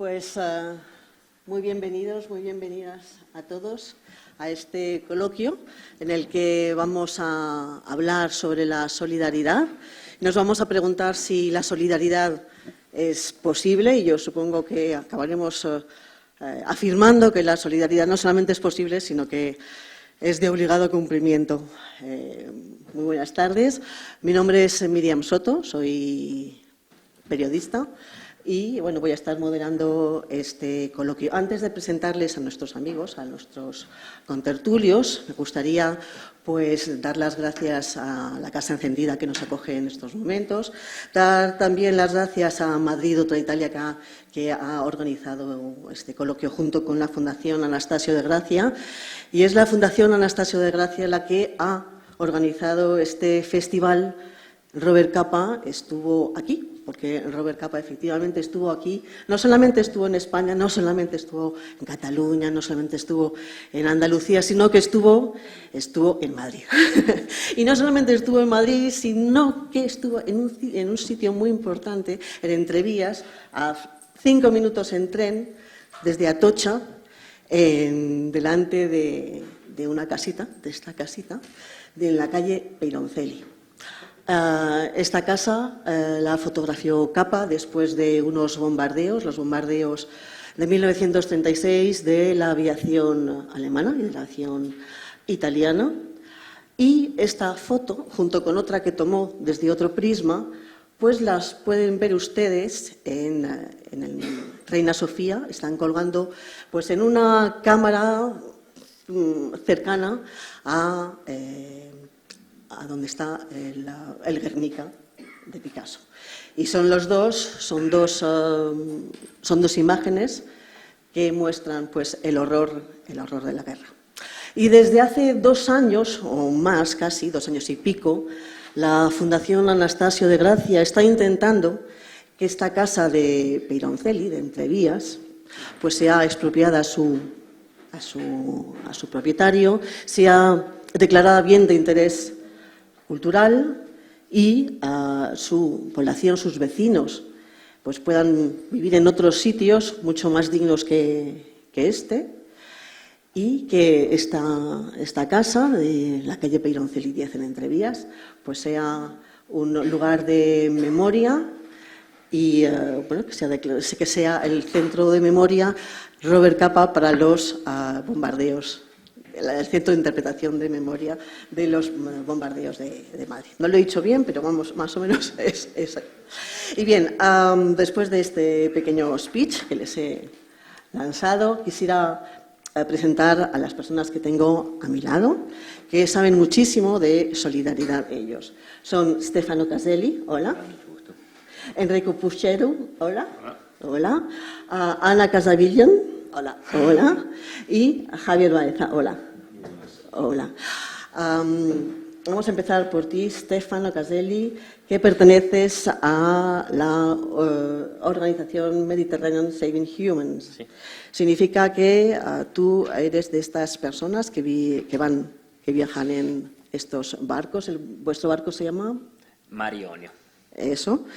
Pues muy bienvenidos, muy bienvenidas a todos a este coloquio en el que vamos a hablar sobre la solidaridad. Nos vamos a preguntar si la solidaridad es posible y yo supongo que acabaremos afirmando que la solidaridad no solamente es posible, sino que es de obligado cumplimiento. Muy buenas tardes. Mi nombre es Miriam Soto, soy periodista. Y bueno, voy a estar moderando este coloquio. Antes de presentarles a nuestros amigos, a nuestros contertulios, me gustaría pues dar las gracias a la Casa Encendida que nos acoge en estos momentos, dar también las gracias a Madrid, Otra Italia, que ha organizado este coloquio junto con la Fundación Anastasio de Gracia. Y es la Fundación Anastasio de Gracia la que ha organizado este festival. Robert Capa estuvo aquí, porque Robert Capa efectivamente estuvo aquí, no solamente estuvo en España, no solamente estuvo en Cataluña, no solamente estuvo en Andalucía, sino que estuvo en Madrid. Y no solamente estuvo en Madrid, sino que estuvo en un sitio muy importante, en Entrevías, a 5 minutos en tren, desde Atocha, delante de una casita, de esta casita, de la calle Peyroncelli. Esta casa la fotografió Capa después de unos bombardeos, los bombardeos de 1936 de la aviación alemana y de la aviación italiana. Y esta foto, junto con otra que tomó desde otro prisma, pues las pueden ver ustedes en el Reina Sofía. Están colgando pues en una cámara cercana a donde está el Guernica de Picasso. Y son dos imágenes que muestran pues, el horror de la guerra. Y desde hace 2 años, o más casi, 2 años y pico, la Fundación Anastasio de Gracia está intentando que esta casa de Peyroncelli, de Entrevías, pues sea expropiada a su propietario, sea declarada bien de interés cultural y su población, sus vecinos, pues puedan vivir en otros sitios mucho más dignos que este, y que esta casa de la calle Peyroncelli 10 en Entrevías pues sea un lugar de memoria y bueno, que sea el centro de memoria Robert Capa para los bombardeos, el centro de interpretación de memoria de los bombardeos de Madrid. No lo he dicho bien, pero vamos, más o menos es ahí. Y bien, después de este pequeño speech que les he lanzado, quisiera presentar a las personas que tengo a mi lado, que saben muchísimo de solidaridad ellos. Son Stefano Caselli, hola. Enrico Puchero, hola. Hola. Ana Casavillan, hola. Hola. Y Javier Baeza, hola. Hola. Vamos a empezar por ti, Stefano Caselli, que perteneces a la organización Mediterranean Saving Humans. Sí. Significa que tú eres de estas personas que viajan en estos barcos. ¿Vuestro barco se llama? Mar Ionio. Eso.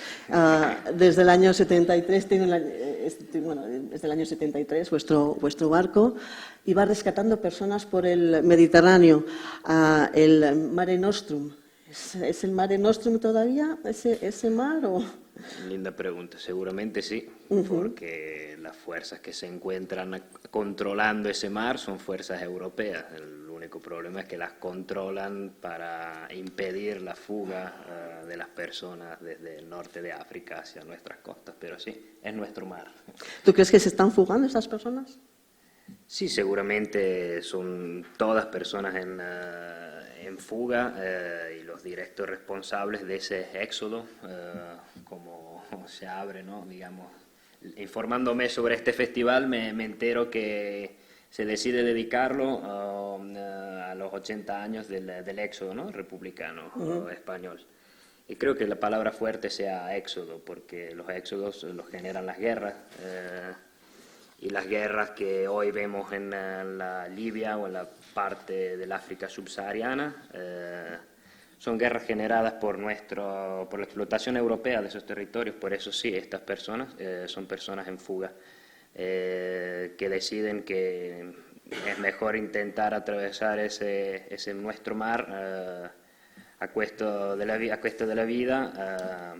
Desde el año 73, desde el año 73 vuestro barco iba rescatando personas por el Mediterráneo, el Mare Nostrum. ¿Es el Mare Nostrum todavía ese mar o...? Linda pregunta, seguramente sí, porque las fuerzas que se encuentran controlando ese mar son fuerzas europeas. El único problema es que las controlan para impedir la fuga de las personas desde el norte de África hacia nuestras costas, pero sí, es nuestro mar. ¿Tú crees que se están fugando esas personas? Sí, seguramente son todas personas en fuga y los directos responsables de ese éxodo, como se abre, ¿no? Digamos, informándome sobre este festival me entero que se decide dedicarlo a los 80 años del éxodo, ¿no? Republicano español. Y creo que la palabra fuerte sea éxodo, porque los éxodos los generan las guerras. Y las guerras que hoy vemos en la Libia o en la parte del África subsahariana son guerras generadas por la explotación europea de esos territorios. Por eso sí, estas personas son personas en fuga. que deciden que es mejor intentar atravesar ese nuestro mar a cuesta de la vida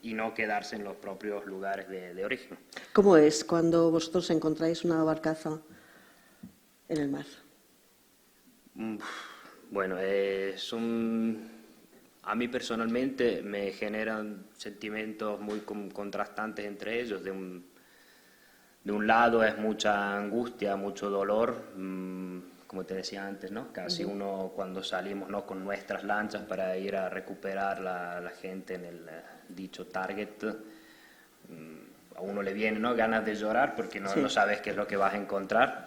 y no quedarse en los propios lugares de origen. ¿Cómo es cuando vosotros encontráis una barcaza en el mar? Bueno, a mí personalmente me generan sentimientos muy contrastantes entre ellos. De un lado es mucha angustia, mucho dolor, como te decía antes, ¿no? Casi uno cuando salimos, ¿no?, con nuestras lanchas para ir a recuperar la gente en el dicho target, a uno le viene, ¿no?, ganas de llorar porque no sabes qué es lo que vas a encontrar.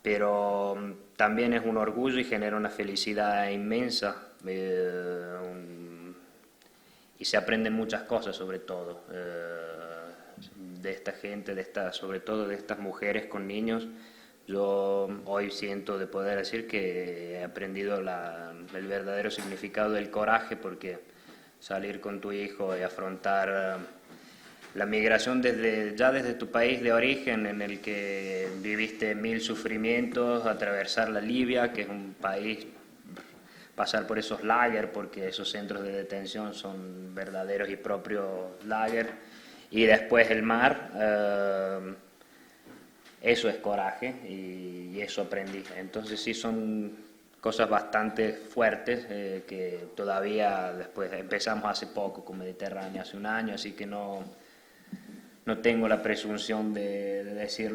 Pero también es un orgullo y genera una felicidad inmensa y se aprenden muchas cosas sobre todo de esta gente, sobre todo de estas mujeres con niños. Yo hoy siento de poder decir que he aprendido el verdadero significado del coraje, porque salir con tu hijo y afrontar la migración desde tu país de origen, en el que viviste 1000 sufrimientos, atravesar la Libia, que es un país, pasar por esos lagers, porque esos centros de detención son verdaderos y propios lagers, y después el mar, eso es coraje y eso aprendí. Entonces sí, son cosas bastante fuertes que todavía después empezamos hace poco con Mediterránea, hace un año, así que no tengo la presunción de decir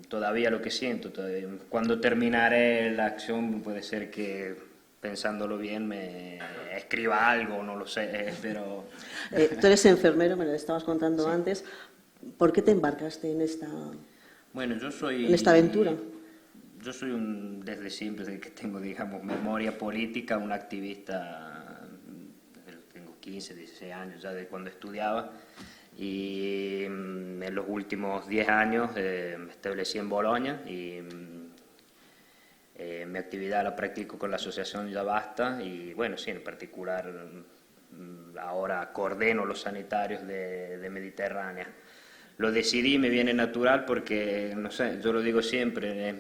todavía lo que siento. Cuando terminaré la acción puede ser que, pensándolo bien, me escriba algo, no lo sé, pero... Tú eres enfermero, me lo estabas contando antes. ¿Por qué te embarcaste en esta, bueno, en esta aventura? Yo soy desde siempre, desde que tengo, digamos, memoria política, un activista, tengo 15, 16 años ya de cuando estudiaba. Y en los últimos 10 años me establecí en Bolonia y mi actividad la practico con la asociación Ya Basta y, bueno, sí, en particular ahora coordeno los sanitarios de Mediterránea. Lo decidí, me viene natural porque, no sé, yo lo digo siempre, es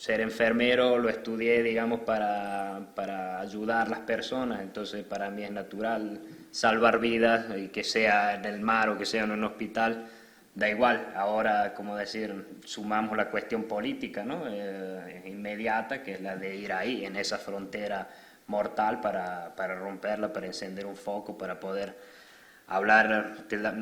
ser enfermero, lo estudié, digamos, para ayudar a las personas, entonces para mí es natural salvar vidas, y que sea en el mar o que sea en un hospital, da igual. Ahora, como decir, sumamos la cuestión política, ¿no?, inmediata, que es la de ir ahí, en esa frontera mortal, para romperla, para encender un foco, para poder hablar.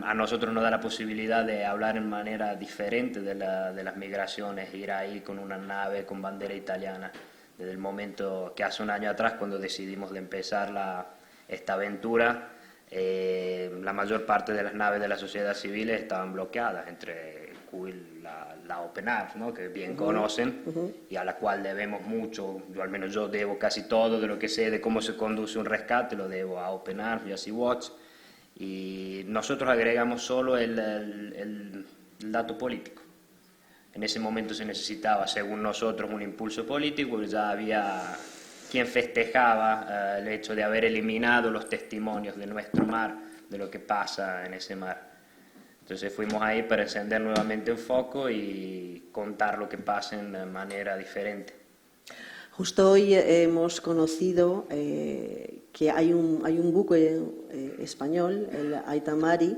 A nosotros nos da la posibilidad de hablar en manera diferente de las migraciones, ir ahí con una nave con bandera italiana. Desde el momento que hace un año atrás, cuando decidimos de empezar esta aventura, la mayor parte de las naves de la sociedad civil estaban bloqueadas, entre la Open Arms, ¿no?, que bien conocen, y a la cual debemos mucho. Al menos yo debo casi todo de lo que sé de cómo se conduce un rescate, lo debo a Open Arms y a Sea-Watch. Y nosotros agregamos solo el dato político. En ese momento se necesitaba, según nosotros, un impulso político, porque ya había quien festejaba el hecho de haber eliminado los testimonios de nuestro mar, de lo que pasa en ese mar. Entonces fuimos ahí para encender nuevamente un foco y contar lo que pasa de manera diferente. Justo hoy hemos conocido que hay un buque español, el Aita Mari,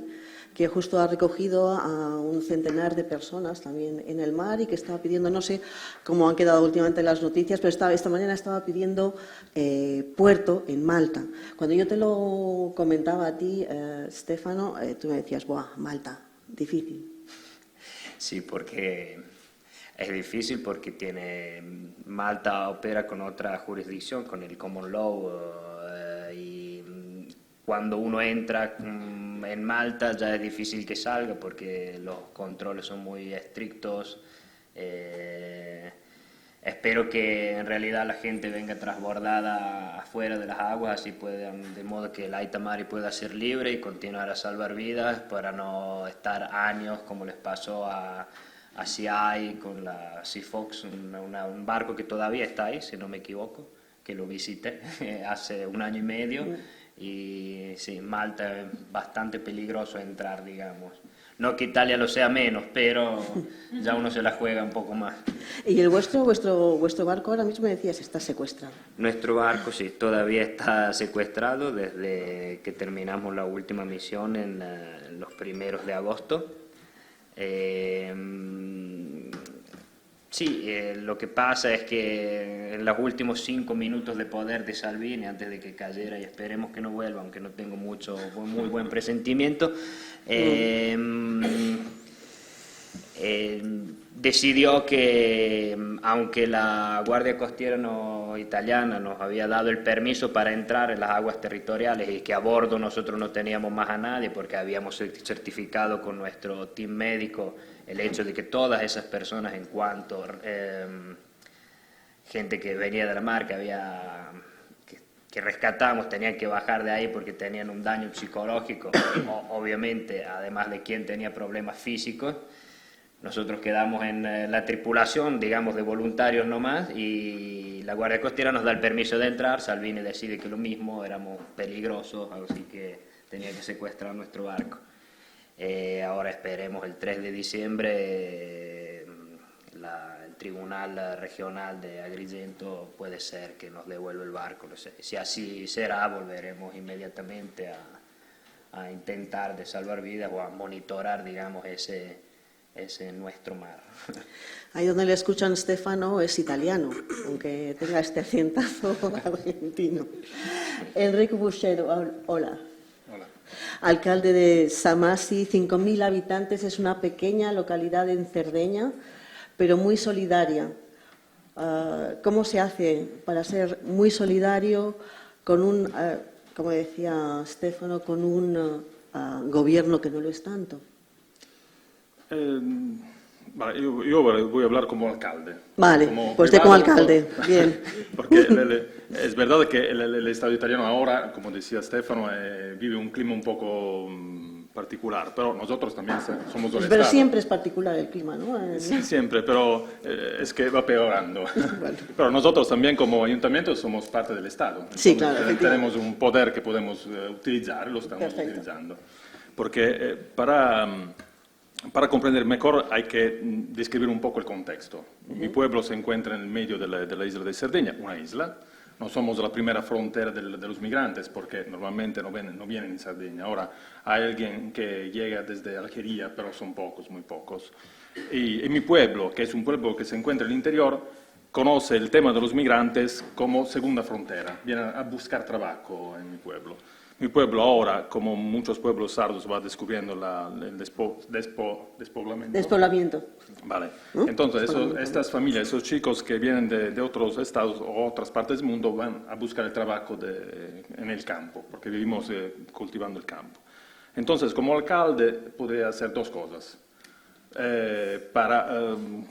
que justo ha recogido a un centenar de personas también en el mar y que estaba pidiendo, no sé cómo han quedado últimamente las noticias, pero esta mañana estaba pidiendo puerto en Malta. Cuando yo te lo comentaba a ti, Stefano, tú me decías, ¡buah, Malta, difícil! Sí, porque es difícil porque Malta opera con otra jurisdicción, con el Common Law, y cuando uno entra en Malta ya es difícil que salga porque los controles son muy estrictos. Espero que en realidad la gente venga transbordada afuera de las aguas, así de modo que el Aita Mari pueda ser libre y continuar a salvar vidas, para no estar años como les pasó a CI con la Sea Fox, un barco que todavía está ahí, si no me equivoco, que lo visité hace un año y medio, Y sí, Malta es bastante peligroso entrar, digamos. No que Italia lo sea menos, pero ya uno se la juega un poco más. ¿Y el vuestro barco ahora mismo me decías está secuestrado? Nuestro barco sí, todavía está secuestrado desde que terminamos la última misión en los primeros de agosto. Sí, lo que pasa es que en los últimos 5 minutos de poder de Salvini, antes de que cayera, y esperemos que no vuelva, aunque no tengo muy buen presentimiento, decidió que, aunque la Guardia Costiera italiana nos había dado el permiso para entrar en las aguas territoriales y que a bordo nosotros no teníamos más a nadie porque habíamos certificado con nuestro team médico el hecho de que todas esas personas, en cuanto gente que venía de la mar, que rescatamos, tenían que bajar de ahí porque tenían un daño psicológico, obviamente, además de quien tenía problemas físicos. Nosotros quedamos en la tripulación, digamos, de voluntarios nomás, y la Guardia Costera nos da el permiso de entrar. Salvini decide que lo mismo, éramos peligrosos, así que tenía que secuestrar nuestro barco. Ahora esperemos el 3 de diciembre, el Tribunal Regional de Agrigento puede ser que nos devuelva el barco. Si así será, volveremos inmediatamente a intentar de salvar vidas o a monitorar, digamos, ese nuestro mar. Ahí donde le escuchan Stefano es italiano, aunque tenga este acentazo argentino. Enrico Buscero, hola. Hola. Alcalde de Samassi, 5.000 habitantes, es una pequeña localidad en Cerdeña, pero muy solidaria. ¿Cómo se hace para ser muy solidario con un, como decía Stefano, con un gobierno que no lo es tanto? Vale, yo voy a hablar como alcalde. Vale, pues usted como alcalde, bien. Porque es verdad que el Estado italiano ahora, como decía Stefano, vive un clima un poco particular, pero nosotros también somos del Pero Estado. siempre es particular el clima, ¿no? Sí, siempre, pero es que va peorando. Bueno. Pero nosotros también como ayuntamiento somos parte del Estado. Entonces, Sí, claro, efectivamente. tenemos un poder que podemos utilizar, lo estamos Perfecto. utilizando. Porque para comprender mejor hay que describir un poco el contexto. Mi pueblo se encuentra en el medio de la isla de Cerdeña, una isla. No somos la primera frontera de los migrantes porque normalmente no vienen en Cerdeña. Ahora hay alguien que llega desde Algeria, pero son pocos, muy pocos. Y mi pueblo, que es un pueblo que se encuentra en el interior, conoce el tema de los migrantes como segunda frontera. Vienen a buscar trabajo en mi pueblo. Mi pueblo ahora, como muchos pueblos sardos, va descubriendo el despoblamiento. Despoblamiento. Vale. ¿No? Entonces, estas familias, esos chicos que vienen de otros estados o otras partes del mundo van a buscar el trabajo en el campo, porque vivimos cultivando el campo. Entonces, como alcalde, podría hacer dos cosas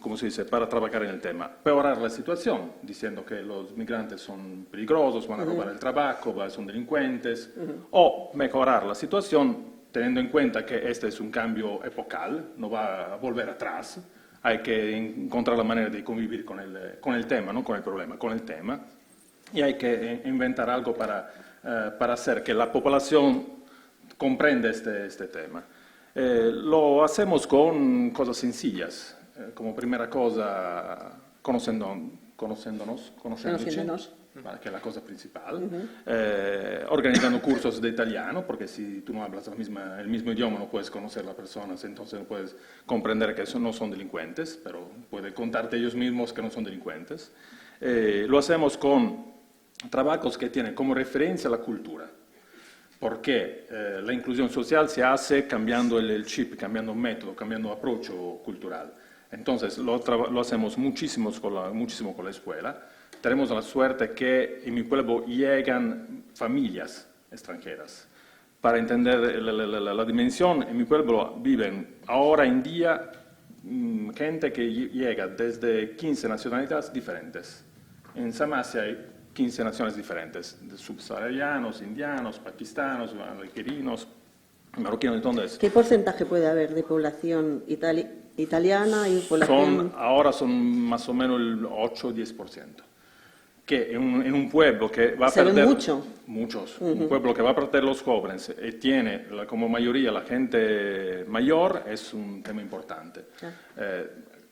¿cómo se dice?, para trabajar en el tema. Peorar la situación, diciendo que los migrantes son peligrosos, van a robar el trabajo, son delincuentes, o mejorar la situación teniendo en cuenta que este es un cambio epocal, no va a volver atrás, hay que encontrar la manera de convivir con el tema, no con el problema, con el tema, y hay que inventar algo para hacer que la población comprenda este tema. Lo hacemos con cosas sencillas, como primera cosa conociéndonos, vale, que es la cosa principal, organizando cursos de italiano, porque si tú no hablas el mismo idioma no puedes conocer a las personas, entonces no puedes comprender que no son delincuentes, pero pueden contarte ellos mismos que no son delincuentes. Lo hacemos con trabajos que tienen como referencia la cultura. Porque la inclusión social se hace cambiando el chip, cambiando método, cambiando approach cultural. Entonces lo hacemos muchísimo con la escuela. Tenemos la suerte que en mi pueblo llegan familias extranjeras. Para entender la dimensión, en mi pueblo viven ahora en día gente que llega desde 15 nacionalidades diferentes. En Samassi hay 15 naciones diferentes, subsaharianos, indianos, pakistanos, algerinos, marroquinos, entonces... ¿Qué porcentaje puede haber de población italiana y población...? Ahora son más o menos el 8 o 10%. que en un pueblo que va a Se ve perder mucho. muchos, un pueblo que va a perder los jóvenes y tiene como mayoría la gente mayor, es un tema importante.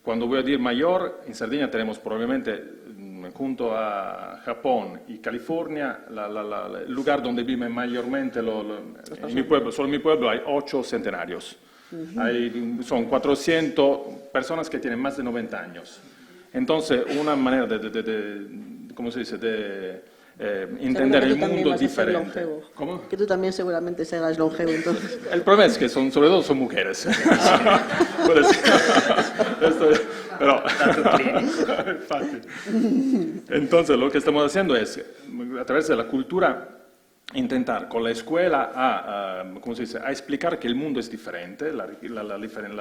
Cuando voy a decir mayor, en Sardegna tenemos probablemente, junto a Japón y California, el lugar donde viven mayormente, en mi pueblo, solo en mi pueblo hay 8 centenarios. Son 400 personas que tienen más de 90 años. Entonces, una manera ¿cómo se dice?, de entender el mundo diferente. ¿Cómo? Que tú también seguramente serás longevo, entonces. El problema es que sobre todo son mujeres. Puede ser. Pero, entonces, lo que estamos haciendo es, a través de la cultura, intentar con la escuela ¿cómo se dice?, a explicar que el mundo es diferente, la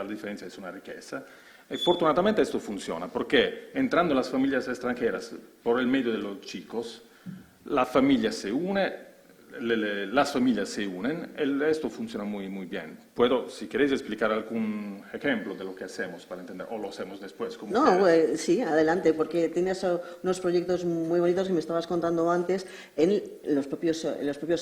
diferencia es una riqueza. Y fortunadamente esto funciona, porque entrando en las familias extranjeras por el medio de los chicos, la familia se une, las familias se unen, esto funciona muy, muy bien. Puedo, si queréis, explicar algún ejemplo de lo que hacemos para entender, o lo hacemos después. Como no, sí, adelante, porque tienes unos proyectos muy bonitos que me estabas contando antes en los propios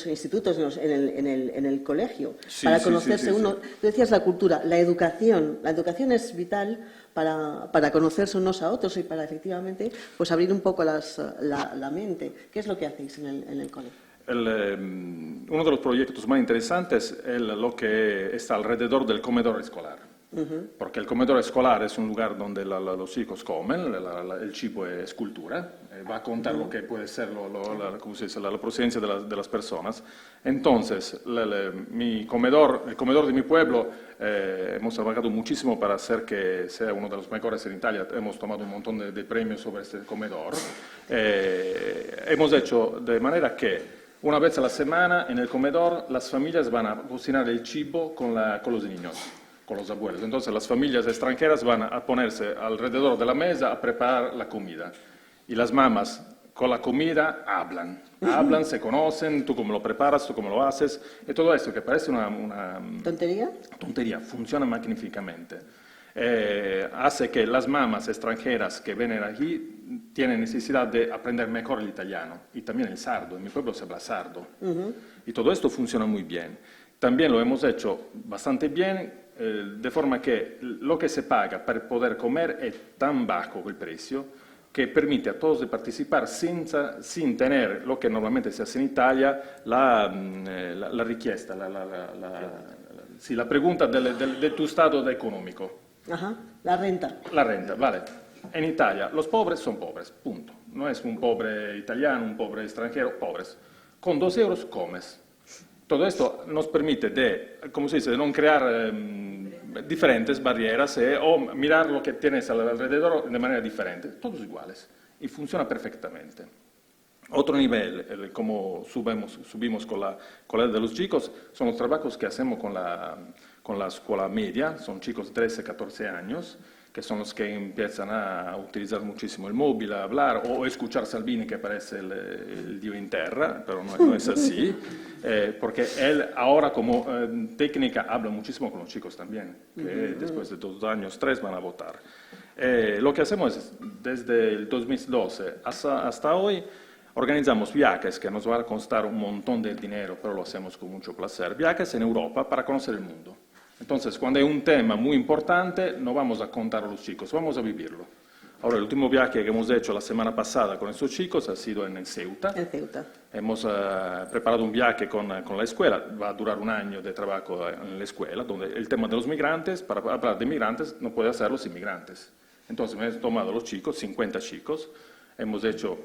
institutos, en el colegio, sí, para sí, conocerse uno. Tú decías la cultura, la educación es vital para conocerse unos a otros y para efectivamente pues abrir un poco la mente. ¿Qué es lo que hacéis en el colegio? Uno de los proyectos más interesantes es lo que está alrededor del comedor escolar. Porque el comedor escolar es un lugar donde los chicos comen, el cibo es cultura, va a contar lo que puede ser ¿cómo se dice?, la procedencia de las personas. Entonces, el comedor de mi pueblo, hemos trabajado muchísimo para hacer que sea uno de los mejores en Italia. Hemos tomado un montón de premios sobre este comedor. Hemos hecho de manera que una vez a la semana en el comedor las familias van a cocinar el cibo con los niños, con los abuelos. Entonces las familias extranjeras van a ponerse alrededor de la mesa a preparar la comida. Y las mamás con la comida hablan, se conocen, tú cómo lo preparas, tú cómo lo haces. Y todo esto que parece una tontería, funciona magníficamente. Hace que las mamás extranjeras que vienen aquí tienen necesidad de aprender mejor el italiano y también el sardo. En mi pueblo se habla sardo. Y todo esto funciona muy bien. También lo hemos hecho bastante bien, de forma que lo que se paga para poder comer es tan bajo el precio que permite a todos de participar sin tener lo que normalmente se hace en Italia, la richiesta, la pregunta de tu estado económico. Ajá, la renta. La renta, vale. En Italia los pobres son pobres, punto. No es un pobre italiano, un pobre extranjero, pobres. Con 2 euros comes. Todo esto nos permite ¿cómo se dice?, de no crear diferentes barreras o mirar lo que tienes alrededor de manera diferente. Todos iguales. Y funciona perfectamente. Otro nivel, como subimos con la edad de los chicos, son los trabajos que hacemos con la escuela media. Son chicos de 13, 14 años, que son los que empiezan a utilizar muchísimo el móvil, a hablar o escuchar Salvini, que parece el Dio in terra, pero no es así, porque él ahora como técnica habla muchísimo con los chicos también, que después de 2 años, 3 van a votar. Lo que hacemos es, desde el 2012 hasta hoy, organizamos viajes que nos van a costar un montón de dinero, pero lo hacemos con mucho placer, viajes en Europa para conocer el mundo. Entonces, cuando hay un tema muy importante, no vamos a contar a los chicos, vamos a vivirlo. Ahora, el último viaje que hemos hecho la semana pasada con estos chicos ha sido en Ceuta. En Ceuta. Hemos preparado un viaje con la escuela, va a durar 1 año de trabajo en la escuela, donde el tema de los migrantes, para hablar de migrantes, no puede hacer los inmigrantes. Entonces, hemos tomado a los chicos, 50 chicos, hemos hecho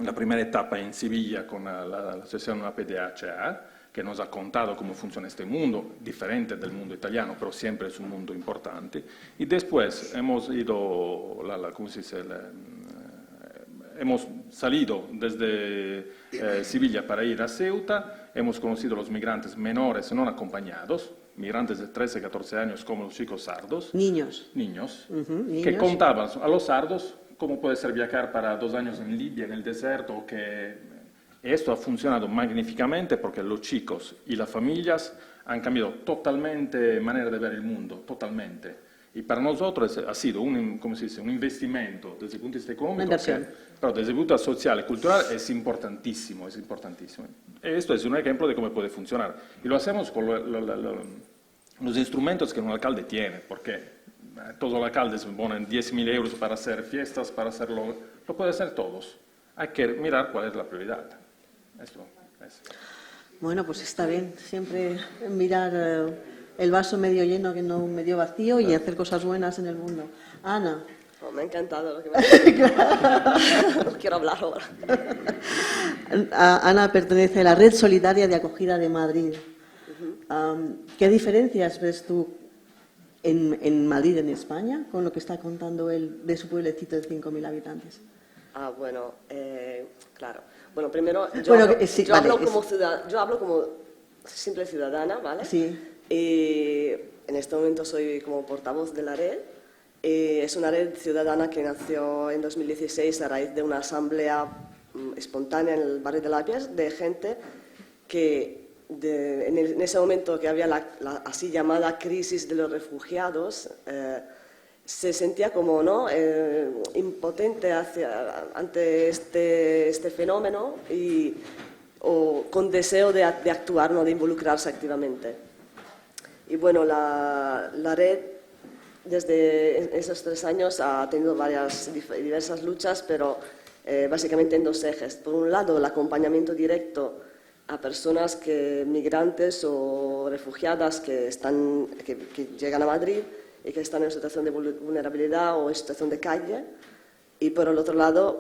la primera etapa en Sevilla con la asociación APDHA, que nos ha contado cómo funciona este mundo, diferente del mundo italiano, pero siempre es un mundo importante. Y después hemos ido, ¿cómo se dice?, hemos salido desde Sevilla para ir a Ceuta, hemos conocido a los migrantes menores no acompañados, migrantes de 13, 14 años como los chicos sardos. Niños. Niños. Que contaban a los sardos cómo puede ser viajar para 2 años en Libia, en el desierto, esto ha funcionado magníficamente porque los chicos y las familias han cambiado totalmente manera de ver el mundo, totalmente. Y para nosotros ha sido ¿cómo se dice? Un investimento desde el punto de vista económico, Una inversión. pero desde el punto de vista social y cultural es importantísimo, es importantísimo. Esto es un ejemplo de cómo puede funcionar. Y lo hacemos con los instrumentos que un alcalde tiene, porque todos los alcaldes ponen 10.000 euros para hacer fiestas, para hacerlo, lo pueden hacer todos. Hay que mirar cuál es la prioridad. Esto es. Bueno, pues está bien, siempre mirar el vaso medio lleno que no medio vacío y hacer cosas buenas en el mundo. Ana. Oh, me ha encantado lo que me has dicho. No quiero hablar ahora. Ana pertenece a la Red Solidaria de Acogida de Madrid. ¿Qué diferencias ves tú en Madrid, en España, con lo que está contando él de su pueblecito de 5.000 habitantes? Ah, bueno, claro. Bueno, primero, yo hablo como simple ciudadana, ¿vale? Sí. Y en este momento soy como portavoz de la red. Es una red ciudadana que nació en 2016 a raíz de una asamblea espontánea en el barrio de Lapias de gente que en ese momento que había la así llamada crisis de los refugiados, se sentía como impotente ante este fenómeno o con deseo de actuar, de involucrarse activamente. Y bueno, la red desde esos 3 años ha tenido diversas luchas, pero básicamente en 2 ejes. Por un lado, el acompañamiento directo a personas migrantes o refugiadas que llegan a Madrid y que están en situación de vulnerabilidad o en situación de calle. Y por el otro lado,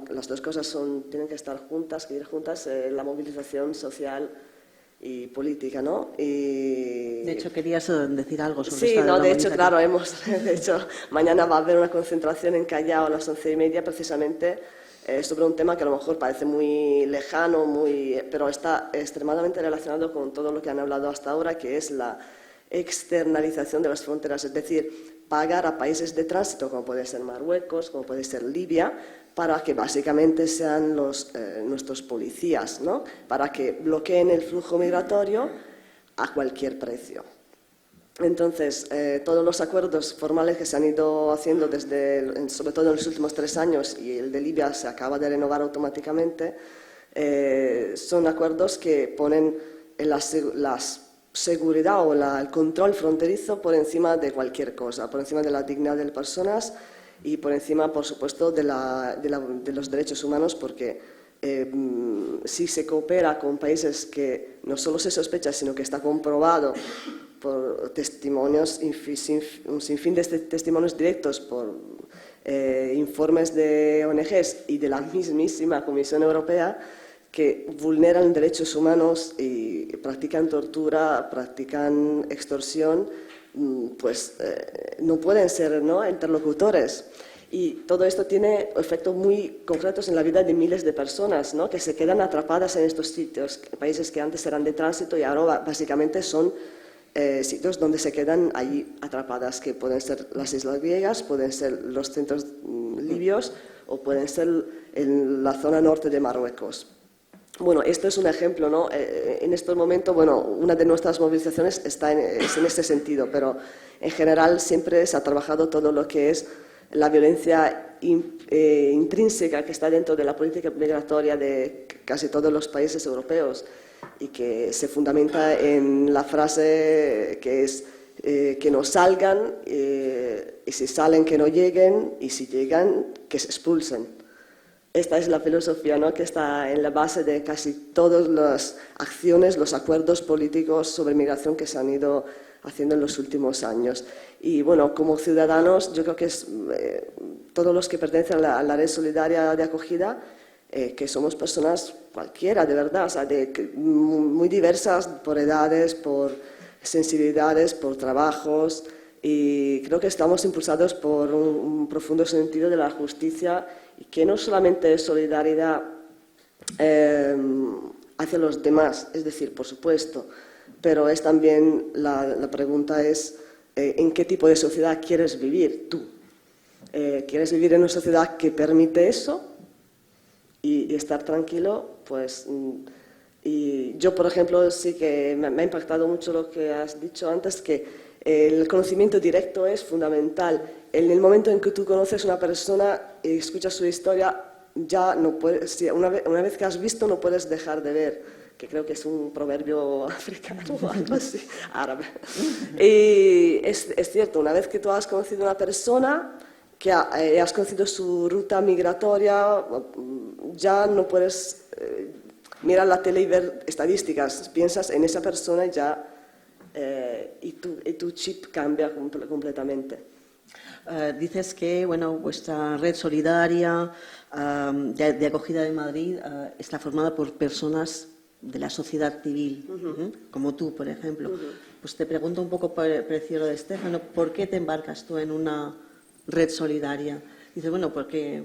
las 2 cosas tienen que estar juntas, que ir juntas, la movilización social y política, ¿no? De hecho, querías decir algo sobre sí, esta de hecho, claro, de hecho, mañana va a haber una concentración en Callao a las 11:30 precisamente sobre un tema que a lo mejor parece muy lejano, pero está extremadamente relacionado con todo lo que han hablado hasta ahora, que es la externalización de las fronteras, es decir, pagar a países de tránsito, como puede ser Marruecos, como puede ser Libia, para que básicamente sean nuestros policías, ¿no? Para que bloqueen el flujo migratorio a cualquier precio. Entonces, todos los acuerdos formales que se han ido haciendo sobre todo en los últimos 3 años, y el de Libia se acaba de renovar automáticamente, son acuerdos que ponen la seguridad o el control fronterizo por encima de cualquier cosa, por encima de la dignidad de las personas y por encima, por supuesto, de los derechos humanos, porque si se coopera con países que no solo se sospecha, sino que está comprobado por testimonios, un sinfín de testimonios directos, por informes de ONGs y de la mismísima Comisión Europea, que vulneran derechos humanos y practican tortura, practican extorsión, pues no pueden ser interlocutores. Y todo esto tiene efectos muy concretos en la vida de miles de personas, ¿no? Que se quedan atrapadas en estos sitios, países que antes eran de tránsito y ahora básicamente son sitios donde se quedan allí atrapadas, que pueden ser las islas griegas, pueden ser los centros libios o pueden ser en la zona norte de Marruecos. Bueno, esto es un ejemplo, ¿no? En estos momentos, bueno, una de nuestras movilizaciones es en este sentido, pero en general siempre se ha trabajado todo lo que es la violencia intrínseca que está dentro de la política migratoria de casi todos los países europeos y que se fundamenta en la frase que es que no salgan y si salen que no lleguen y si llegan que se expulsen. Esta es la filosofía, ¿no? Que está en la base de casi todas las acciones, los acuerdos políticos sobre migración que se han ido haciendo en los últimos años. Y bueno, como ciudadanos, yo creo que todos los que pertenecen a la red solidaria de acogida, que somos personas cualquiera, de verdad, o sea, muy diversas por edades, por sensibilidades, por trabajos, y creo que estamos impulsados por un profundo sentido de la justicia y que no solamente es solidaridad hacia los demás, es decir, por supuesto, pero es también la pregunta es ¿en qué tipo de sociedad quieres vivir tú? ¿Quieres vivir en una sociedad que permite eso y estar tranquilo? Pues y yo, por ejemplo, sí que me ha impactado mucho lo que has dicho antes, que el conocimiento directo es fundamental. En el momento en que tú conoces a una persona y escuchas su historia, ya no puedes, una vez que has visto no puedes dejar de ver, que creo que es un proverbio africano o algo así, árabe. Y es cierto, una vez que tú has conocido a una persona, que has conocido su ruta migratoria, ya no puedes mirar la tele y ver estadísticas, piensas en esa persona ya, y tu chip cambia completamente. Dices que bueno, vuestra red solidaria de acogida de Madrid está formada por personas de la sociedad civil, como tú, por ejemplo. Pues te pregunto un poco parecido a lo de Estefano, ¿por qué te embarcas tú en una red solidaria? Dices, bueno, porque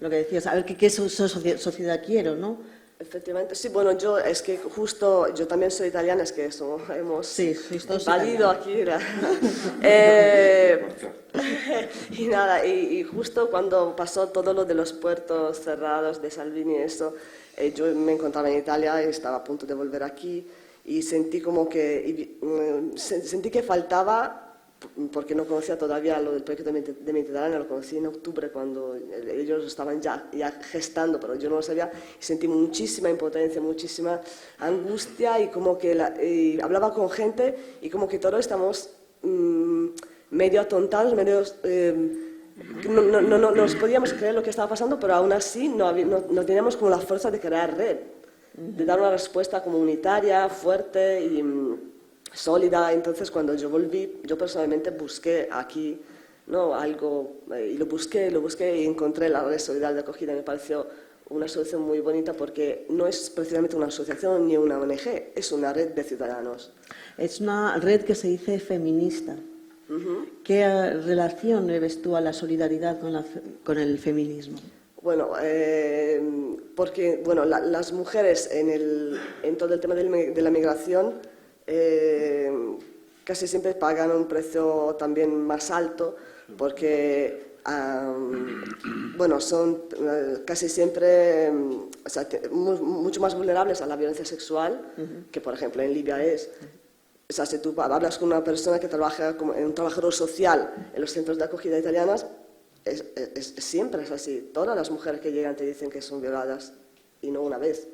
lo que decías, a ver qué sociedad quiero, ¿no? Efectivamente, sí, bueno, yo también soy italiana, es que eso hemos invadido aquí. Y nada, y justo cuando pasó todo lo de los puertos cerrados de Salvini y eso, yo me encontraba en Italia y estaba a punto de volver aquí y sentí que faltaba, porque no conocía todavía lo del proyecto de Mediterráneo, lo conocí en octubre cuando ellos estaban ya gestando, pero yo no lo sabía, y sentí muchísima impotencia, muchísima angustia, y como que y hablaba con gente y como que todos estamos medio atontados, medio no nos podíamos creer lo que estaba pasando, pero aún así no teníamos como la fuerza de crear red, de dar una respuesta comunitaria, fuerte y sólida. Entonces, cuando yo volví, yo personalmente busqué aquí, ¿no?, algo, y lo busqué y encontré la red solidaria de acogida. Me pareció una solución muy bonita porque no es precisamente una asociación ni una ONG, es una red de ciudadanos. Es una red que se dice feminista. ¿Qué relación le ves tú a la solidaridad con el feminismo? Bueno, porque bueno, las mujeres en todo el tema de la migración casi siempre pagan un precio también más alto porque bueno, son casi siempre mucho más vulnerables a la violencia sexual, que por ejemplo en Libia es. O sea, si tú hablas con una persona que trabaja como un trabajador social en los centros de acogida italianas, siempre es así. Todas las mujeres que llegan te dicen que son violadas, y no una vez.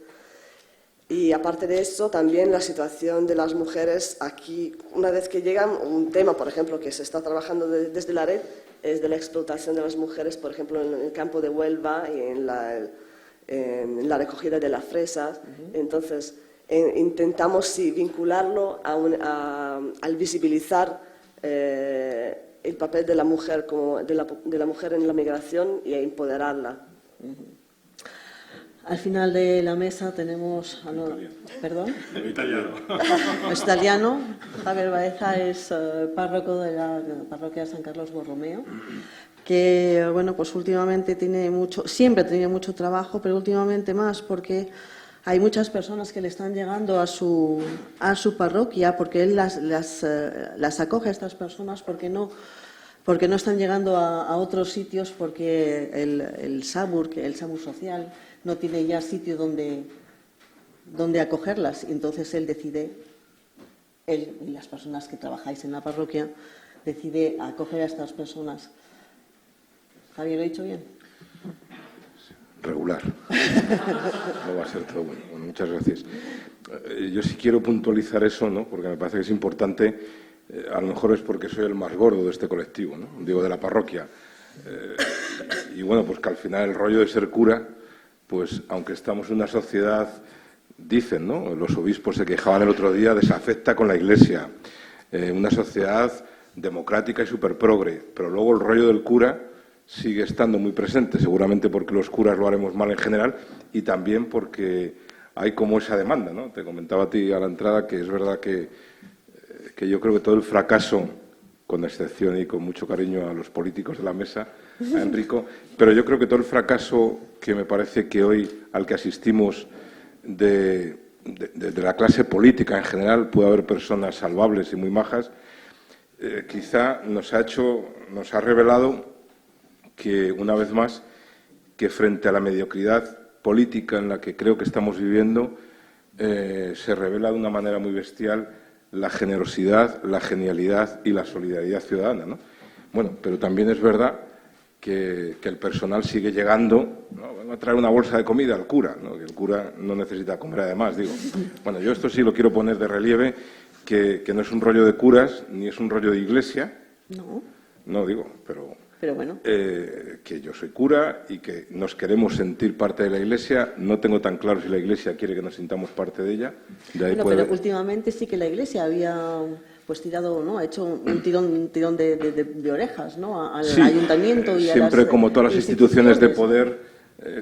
Y aparte de eso, también la situación de las mujeres aquí, una vez que llegan, un tema, por ejemplo, que se está trabajando desde la red, es de la explotación de las mujeres, por ejemplo, en el campo de Huelva y en la recogida de las fresas. Entonces, intentamos vincularlo al visibilizar el papel de la mujer, de la mujer en la migración, y a empoderarla. Al final de la mesa tenemos... ¿Perdón? Italiano. Es italiano. Javier Baeza es párroco de la parroquia de San Carlos Borromeo, que bueno, pues últimamente siempre ha tenido mucho trabajo, pero últimamente más porque hay muchas personas que le están llegando a su parroquia, porque él las acoge a estas personas porque no están llegando a otros sitios, porque el SAMUR social no tiene ya sitio donde acogerlas. Entonces él y las personas que trabajáis en la parroquia, decide acoger a estas personas. ¿Javier, lo he dicho bien? Regular. No va a ser todo bueno. Bueno, muchas gracias. Yo sí quiero puntualizar eso, ¿no?, porque me parece que es importante. A lo mejor es porque soy el más gordo de este colectivo, ¿no?, digo, de la parroquia. Y bueno, pues que al final el rollo de ser cura, pues aunque estamos en una sociedad, dicen, ¿no?, los obispos se quejaban el otro día, desafecta con la Iglesia, una sociedad democrática y superprogre, pero luego el rollo del cura sigue estando muy presente, seguramente porque los curas lo haremos mal en general y también porque hay como esa demanda, ¿no? Te comentaba a ti a la entrada que es verdad que yo creo que todo el fracaso, con excepción y con mucho cariño a los políticos de la mesa, a Enrico, pero yo creo que todo el fracaso que me parece que hoy al que asistimos de la clase política en general, puede haber personas salvables y muy majas, quizá nos ha revelado que, una vez más, que frente a la mediocridad política en la que creo que estamos viviendo, se revela de una manera muy bestial la generosidad, la genialidad y la solidaridad ciudadana, ¿no? Bueno, pero también es verdad que el personal sigue llegando, ¿no? Vengo a traer una bolsa de comida al cura, ¿no? Que el cura no necesita comer además, digo. Bueno, yo esto sí lo quiero poner de relieve, que no es un rollo de curas, ni es un rollo de iglesia. No, No, digo, pero bueno. que yo soy cura y que nos queremos sentir parte de la Iglesia. No tengo tan claro si la Iglesia quiere que nos sintamos parte de ella. De ahí Bueno, puede- pero últimamente sí que la Iglesia había pues tirado, ¿no? Ha hecho un tirón de orejas, ¿no? Al Sí, ayuntamiento y a siempre, las como todas las instituciones de poder,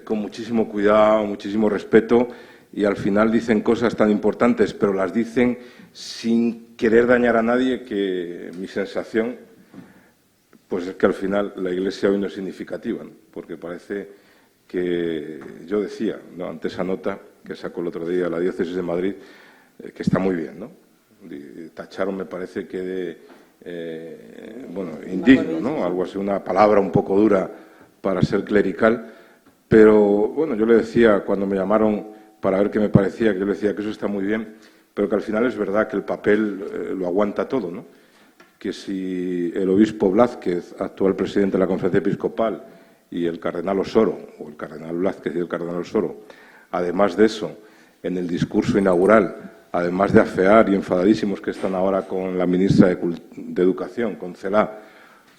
con muchísimo cuidado, muchísimo respeto, y al final dicen cosas tan importantes, pero las dicen sin querer dañar a nadie, que mi sensación pues es que al final la Iglesia hoy no es significativa, ¿no? Porque parece que, yo decía, ¿no?, ante esa nota que sacó el otro día la Diócesis de Madrid, que está muy bien, ¿no? Tacharon, me parece que de, bueno, indigno, ¿no? Algo así, una palabra un poco dura para ser clerical, pero bueno, yo le decía cuando me llamaron para ver qué me parecía, que yo le decía que eso está muy bien, pero que al final es verdad que el papel lo aguanta todo, ¿no? Que si el obispo Blázquez, actual presidente de la Conferencia Episcopal, y el cardenal Osoro, o el cardenal Blázquez y el cardenal Osoro, además de eso, en el discurso inaugural, además de afear y enfadadísimos que están ahora con la ministra de Educación, con Celaá,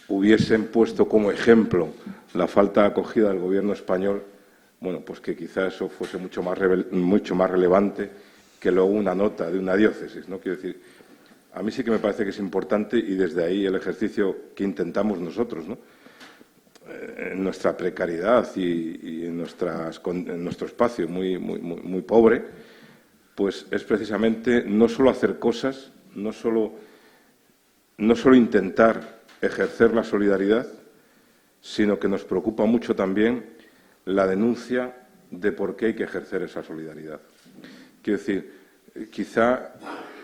hubiesen puesto como ejemplo la falta de acogida del gobierno español, bueno, pues que quizá eso fuese mucho más relevante que luego una nota de una diócesis, ¿no? Quiero decir, a mí sí que me parece que es importante, y desde ahí el ejercicio que intentamos nosotros, ¿no? En nuestra precariedad y en nuestro espacio muy pobre, pues es precisamente no solo hacer cosas, no solo intentar ejercer la solidaridad, sino que nos preocupa mucho también la denuncia de por qué hay que ejercer esa solidaridad. Quiero decir, quizá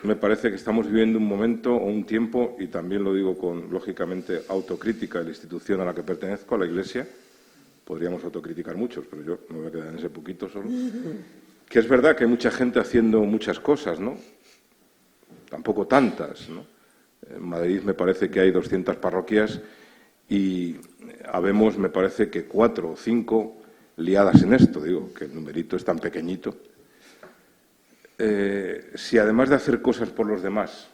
me parece que estamos viviendo un momento o un tiempo, y también lo digo con, lógicamente, autocrítica de la institución a la que pertenezco, a la Iglesia. Podríamos autocriticar muchos, pero yo me voy a quedar en ese poquito solo. Que es verdad que hay mucha gente haciendo muchas cosas, ¿no? Tampoco tantas, ¿no? En Madrid me parece que hay 200 parroquias y habemos, me parece que 4 o 5 liadas en esto. Digo, que el numerito es tan pequeñito. Si además de hacer cosas por los demás,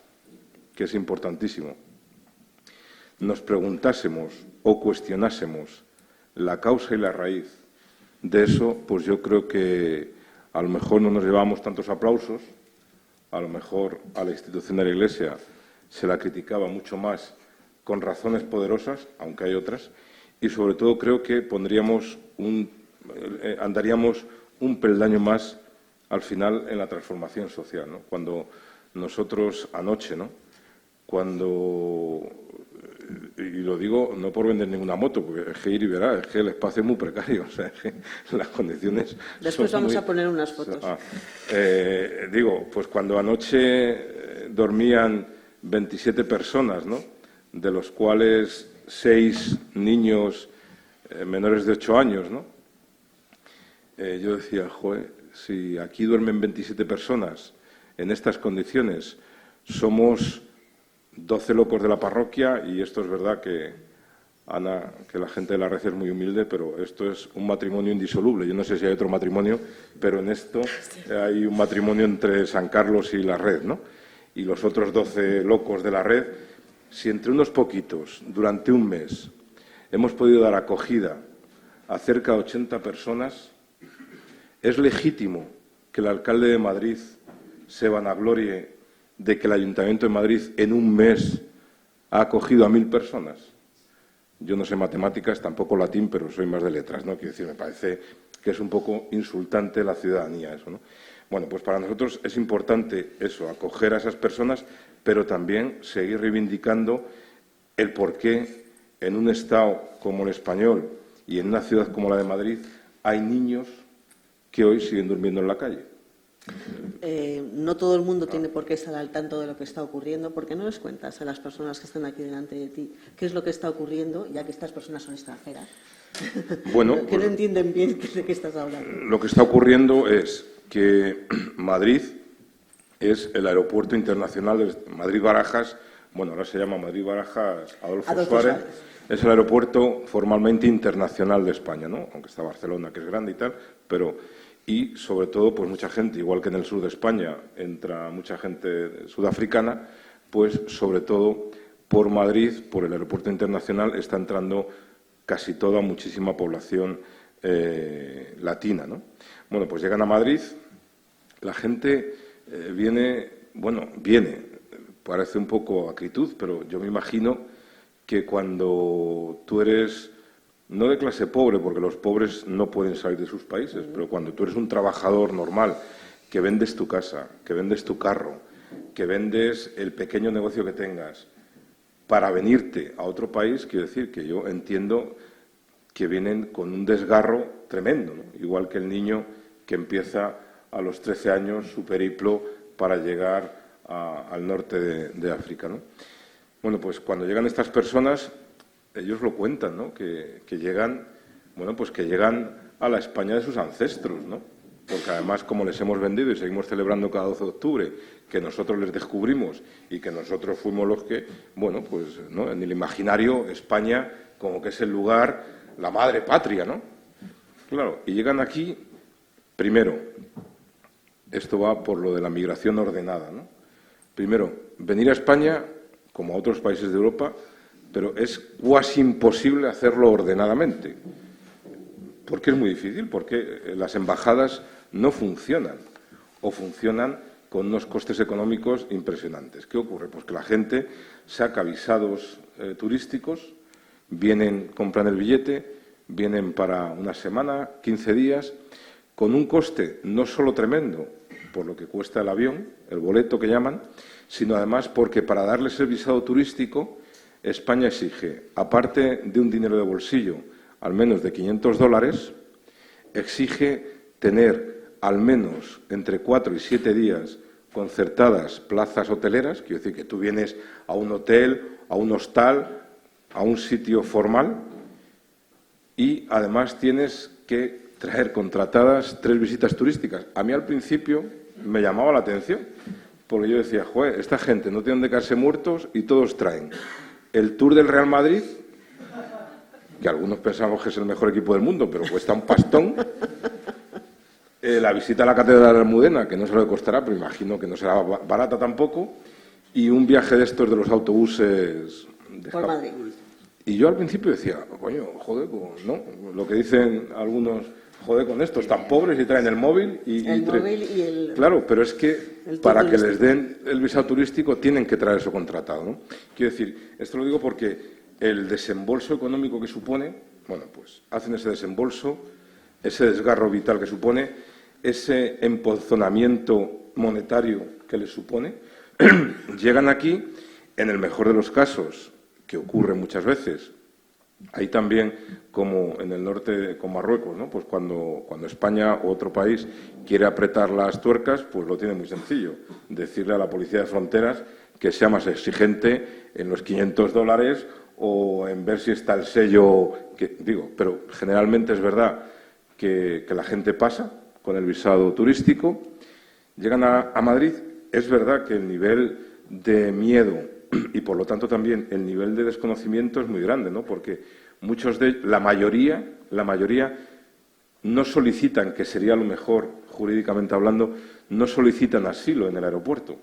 que es importantísimo, nos preguntásemos o cuestionásemos la causa y la raíz de eso, pues yo creo que a lo mejor no nos llevábamos tantos aplausos, a lo mejor a la institución de la Iglesia se la criticaba mucho más con razones poderosas, aunque hay otras, y sobre todo creo que andaríamos un peldaño más al final en la transformación social, ¿no? Cuando nosotros anoche, ¿no? Y lo digo no por vender ninguna moto, porque es que ir y verá, es que el espacio es muy precario, o sea, es que las condiciones... Después vamos a poner unas fotos. Digo, pues cuando anoche dormían 27 personas, ¿no?, de los cuales 6 niños menores de 8 años, ¿no? Yo decía, joder, si aquí duermen 27 personas en estas condiciones, somos 12 locos de la parroquia, y esto es verdad que, Ana, que la gente de la red es muy humilde, pero esto es un matrimonio indisoluble. Yo no sé si hay otro matrimonio, pero en esto hay un matrimonio entre San Carlos y la red, ¿no? Y los otros 12 locos de la red, si entre unos poquitos, durante un mes, hemos podido dar acogida a cerca de 80 personas, es legítimo que el alcalde de Madrid se vanaglorie de que el Ayuntamiento de Madrid en un mes ha acogido a 1000 personas. Yo no sé matemáticas, tampoco latín, pero soy más de letras, ¿no? Quiero decir, me parece que es un poco insultante la ciudadanía eso, ¿no? Bueno, pues para nosotros es importante eso, acoger a esas personas, pero también seguir reivindicando el por qué en un Estado como el español y en una ciudad como la de Madrid hay niños que hoy siguen durmiendo en la calle. No todo el mundo tiene por qué estar al tanto de lo que está ocurriendo. ¿Por qué no les cuentas a las personas que están aquí delante de ti qué es lo que está ocurriendo, ya que estas personas son extranjeras? Bueno, que no entienden bien de qué estás hablando. Lo que está ocurriendo es que Madrid es el Aeropuerto Internacional de Madrid-Barajas, bueno, ahora se llama Madrid-Barajas Adolfo Suárez. Es el aeropuerto formalmente internacional de España, ¿no? Aunque está Barcelona, que es grande y tal, pero... Y, sobre todo, pues mucha gente, igual que en el sur de España entra mucha gente sudafricana, pues, sobre todo, por Madrid, por el aeropuerto internacional, está entrando casi toda, muchísima población latina, ¿no? Bueno, pues llegan a Madrid, la gente viene, parece un poco acritud, pero yo me imagino que cuando tú eres, no de clase pobre, porque los pobres no pueden salir de sus países, pero cuando tú eres un trabajador normal, que vendes tu casa, que vendes tu carro, que vendes el pequeño negocio que tengas, para venirte a otro país, quiero decir que yo entiendo que vienen con un desgarro tremendo, ¿no? Igual que el niño que empieza a los 13 años su periplo para llegar al norte de África, ¿no? Bueno, pues cuando llegan estas personas, ellos lo cuentan, ¿no? Que llegan, bueno, pues que llegan a la España de sus ancestros, ¿no? Porque además, como les hemos vendido y seguimos celebrando cada 12 de octubre, que nosotros les descubrimos y que nosotros fuimos los que, bueno, pues, ¿no? En el imaginario, España como que es el lugar, la madre patria, ¿no? Claro, y llegan aquí, primero, esto va por lo de la migración ordenada, ¿no? Primero, venir a España, como a otros países de Europa, pero es cuasi imposible hacerlo ordenadamente. ¿Por qué es muy difícil? Porque las embajadas no funcionan o funcionan con unos costes económicos impresionantes. ¿Qué ocurre? Pues que la gente saca visados turísticos, vienen, compran el billete, vienen para una semana, 15 días, con un coste no solo tremendo por lo que cuesta el avión, el boleto que llaman, sino además porque para darles el visado turístico España exige, aparte de un dinero de bolsillo, al menos de $500, exige tener al menos entre 4 y 7 días concertadas plazas hoteleras, quiero decir que tú vienes a un hotel, a un hostal, a un sitio formal y además tienes que traer contratadas 3 visitas turísticas. A mí al principio me llamaba la atención, porque yo decía, joder, esta gente no tiene dónde caerse muertos y todos traen el Tour del Real Madrid, que algunos pensamos que es el mejor equipo del mundo, pero cuesta un pastón. La visita a la Catedral de la Almudena, que no sé lo que costará, pero imagino que no será barata tampoco. Y un viaje de estos de los autobuses por Madrid. Y yo al principio decía, coño, joder, ¿no? Lo que dicen algunos, joder, con estos tan pobres y traen el móvil y Claro, pero es que para que les den el visado turístico tienen que traer eso contratado, ¿no? Quiero decir, esto lo digo porque el desembolso económico que supone, bueno, pues hacen ese desembolso, ese desgarro vital que supone, ese emponzonamiento monetario que les supone, llegan aquí, en el mejor de los casos, que ocurre muchas veces, ahí también, como en el norte, con Marruecos, ¿no? Pues cuando España u otro país quiere apretar las tuercas, pues lo tiene muy sencillo. Decirle a la Policía de Fronteras que sea más exigente en los $500 o en ver si está el sello, pero generalmente es verdad que la gente pasa con el visado turístico, llegan a Madrid, es verdad que el nivel de miedo y por lo tanto también el nivel de desconocimiento es muy grande, ¿no? Porque la mayoría no solicitan, que sería lo mejor jurídicamente hablando, no solicitan asilo en el aeropuerto,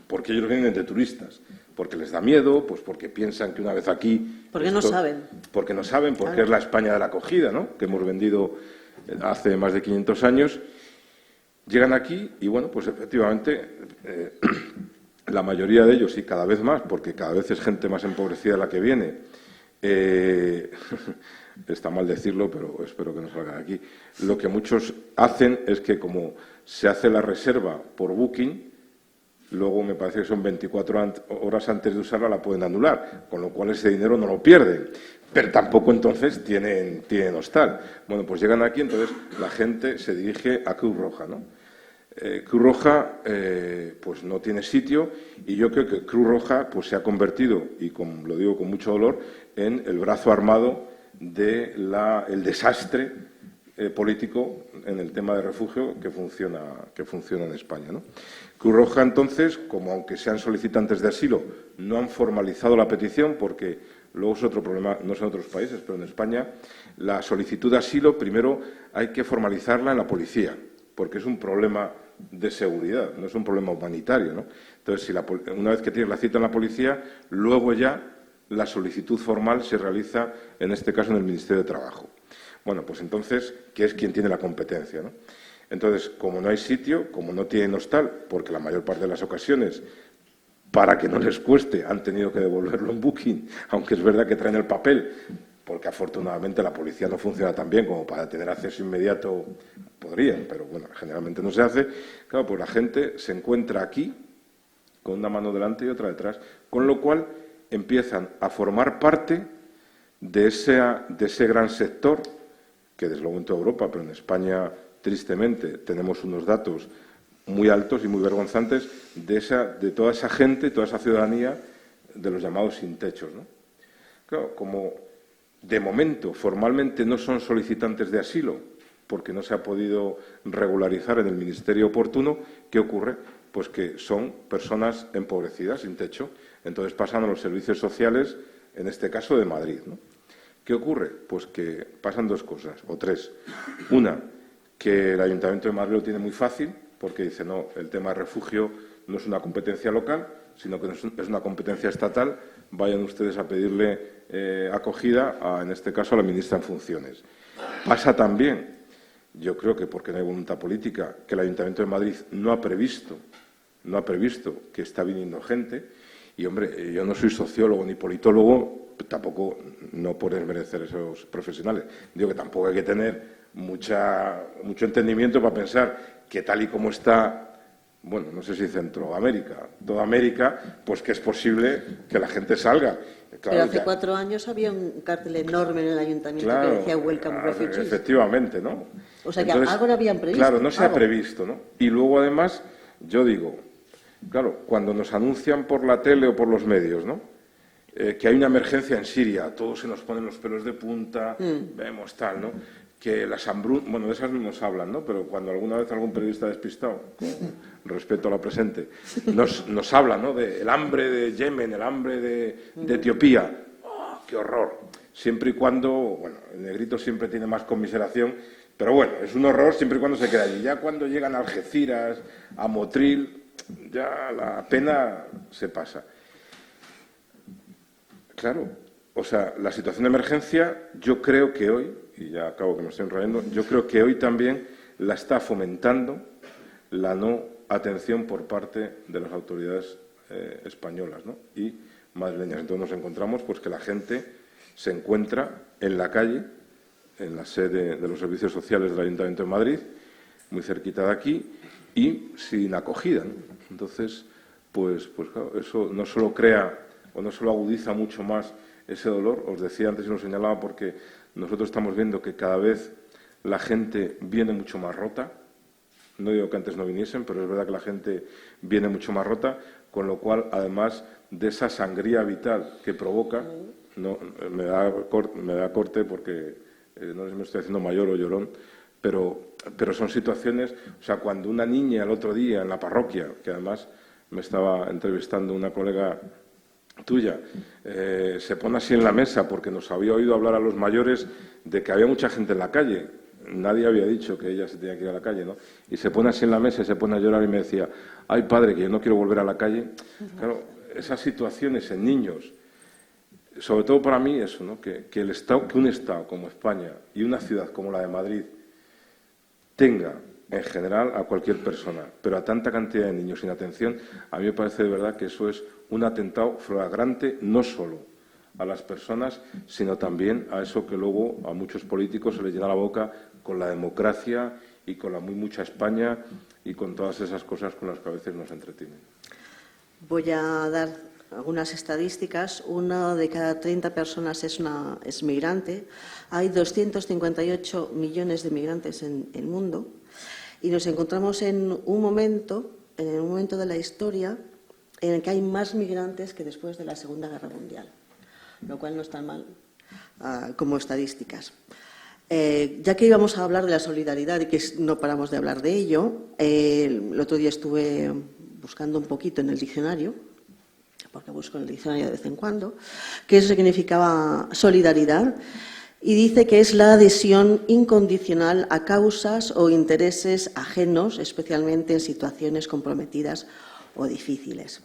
porque ellos vienen de turistas, porque les da miedo, pues porque piensan que una vez aquí... Porque no saben. Porque no saben, porque es la España de la acogida, ¿no? Que hemos vendido hace más de 500 años. Llegan aquí y, bueno, pues efectivamente... la mayoría de ellos, y cada vez más, porque cada vez es gente más empobrecida la que viene, está mal decirlo, pero espero que no salga de aquí, lo que muchos hacen es que como se hace la reserva por Booking, luego me parece que son 24 horas antes de usarla la pueden anular, con lo cual ese dinero no lo pierden. Pero tampoco entonces tienen hostal. Bueno, pues llegan aquí, entonces la gente se dirige a Cruz Roja, ¿no? Cruz Roja pues no tiene sitio y yo creo que Cruz Roja pues se ha convertido, y lo digo con mucho dolor, en el brazo armado del desastre político en el tema de refugio que funciona en España, ¿no? Cruz Roja, entonces, como aunque sean solicitantes de asilo, no han formalizado la petición, porque luego es otro problema, no sé en otros países, pero en España la solicitud de asilo primero hay que formalizarla en la policía, porque es un problema de seguridad, no es un problema humanitario, ¿no? Entonces, una vez que tienes la cita en la policía, luego ya la solicitud formal se realiza, en este caso, en el Ministerio de Trabajo. Bueno, pues entonces, ¿qué es quien tiene la competencia, ¿no? Entonces, como no hay sitio, como no tienen hostal, porque la mayor parte de las ocasiones, para que no les cueste, han tenido que devolverlo en Booking, aunque es verdad que traen el papel, porque afortunadamente la policía no funciona tan bien como para tener acceso inmediato, podrían, pero bueno, generalmente no se hace. Claro, pues la gente se encuentra aquí con una mano delante y otra detrás, con lo cual empiezan a formar parte de ese gran sector, que desde luego en toda Europa, pero en España, tristemente, tenemos unos datos muy altos y muy vergonzantes de toda esa gente, toda esa ciudadanía de los llamados sin techos, ¿no? Claro, como de momento formalmente no son solicitantes de asilo, porque no se ha podido regularizar en el ministerio oportuno, ¿qué ocurre? Pues que son personas empobrecidas, sin techo. Entonces pasan a los servicios sociales, en este caso de Madrid, ¿no? ¿Qué ocurre? Pues que pasan dos cosas, o tres. Una, que el Ayuntamiento de Madrid lo tiene muy fácil, porque dice, no, el tema de refugio no es una competencia local, sino que es una competencia estatal, vayan ustedes a pedirle acogida, en este caso, a la ministra en funciones. Pasa también, yo creo que porque no hay voluntad política, que el Ayuntamiento de Madrid no ha previsto que está viniendo gente, y, hombre, yo no soy sociólogo ni politólogo, tampoco, no por desmerecer a esos profesionales, digo que tampoco hay que tener mucho entendimiento para pensar que tal y como está, bueno, no sé si Centroamérica, toda América, pues que es posible que la gente salga. Claro, pero hace 4 años había un cartel enorme en el ayuntamiento, claro, que decía Welcome Refugees. Efectivamente, ¿no? O sea, que algo no habían previsto. Claro, no se ha previsto, ¿no? Y luego, además, yo digo, claro, cuando nos anuncian por la tele o por los medios, ¿no?, que hay una emergencia en Siria, todos se nos ponen los pelos de punta, vemos tal, ¿no?, que las hambrunas, bueno, de esas no nos hablan, ¿no?, pero cuando alguna vez algún periodista despistado, con respeto a la presente, nos habla, ¿no?, del hambre de Yemen, el hambre de Etiopía, ¡oh, qué horror! Siempre y cuando, bueno, el negrito siempre tiene más conmiseración, pero bueno, es un horror siempre y cuando se queda allí. Ya cuando llegan a Algeciras, a Motril, ya la pena se pasa. Claro, o sea, la situación de emergencia, yo creo que hoy, y ya acabo que me estoy enrollando, yo creo que hoy también la está fomentando la no atención por parte de las autoridades españolas, ¿no?, y madrileñas. Entonces nos encontramos pues que la gente se encuentra en la calle, en la sede de los servicios sociales del Ayuntamiento de Madrid, muy cerquita de aquí, y sin acogida, ¿no? Entonces, pues claro, eso no solo crea o no solo agudiza mucho más ese dolor, os decía antes y lo señalaba, porque nosotros estamos viendo que cada vez la gente viene mucho más rota. No digo que antes no viniesen, pero es verdad que la gente viene mucho más rota, con lo cual, además de esa sangría vital que provoca, no, me da corte porque no sé si me estoy haciendo mayor o llorón, pero son situaciones, o sea, cuando una niña el otro día en la parroquia, que además me estaba entrevistando una colega tuya, se pone así en la mesa porque nos había oído hablar a los mayores de que había mucha gente en la calle. Nadie había dicho que ella se tenía que ir a la calle, ¿no? Y se pone así en la mesa y se pone a llorar y me decía, ay, padre, que yo no quiero volver a la calle. Claro, esas situaciones en niños, sobre todo para mí eso, ¿no?, que un Estado como España y una ciudad como la de Madrid tenga en general a cualquier persona, pero a tanta cantidad de niños sin atención, a mí me parece de verdad que eso es un atentado flagrante, no solo a las personas, sino también a eso que luego a muchos políticos se les llena la boca con la democracia y con la muy mucha España y con todas esas cosas con las que a veces nos entretienen. Voy a dar algunas estadísticas. 1 de cada 30 personas es migrante. Hay 258 millones de migrantes en el mundo. Y nos encontramos en un momento de la historia en el que hay más migrantes que después de la Segunda Guerra Mundial, lo cual no es tan mal como estadísticas. Ya que íbamos a hablar de la solidaridad y que no paramos de hablar de ello, el otro día estuve buscando un poquito en el diccionario, porque busco en el diccionario de vez en cuando, qué significaba solidaridad, y dice que es la adhesión incondicional a causas o intereses ajenos, especialmente en situaciones comprometidas o difíciles.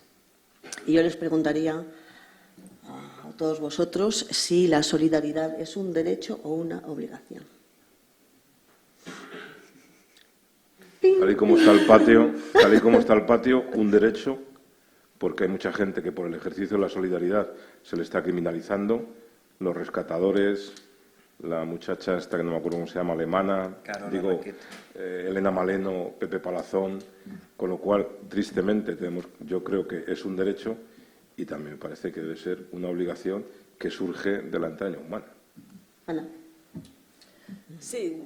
Y yo les preguntaría a todos vosotros si la solidaridad es un derecho o una obligación. Tal y como está el patio, un derecho, porque hay mucha gente que por el ejercicio de la solidaridad se le está criminalizando, los rescatadores, la muchacha esta que no me acuerdo cómo se llama, alemana, Elena Maleno, Pepe Palazón, con lo cual, tristemente, yo creo que es un derecho y también me parece que debe ser una obligación que surge de la entraña humana. Ana. Sí,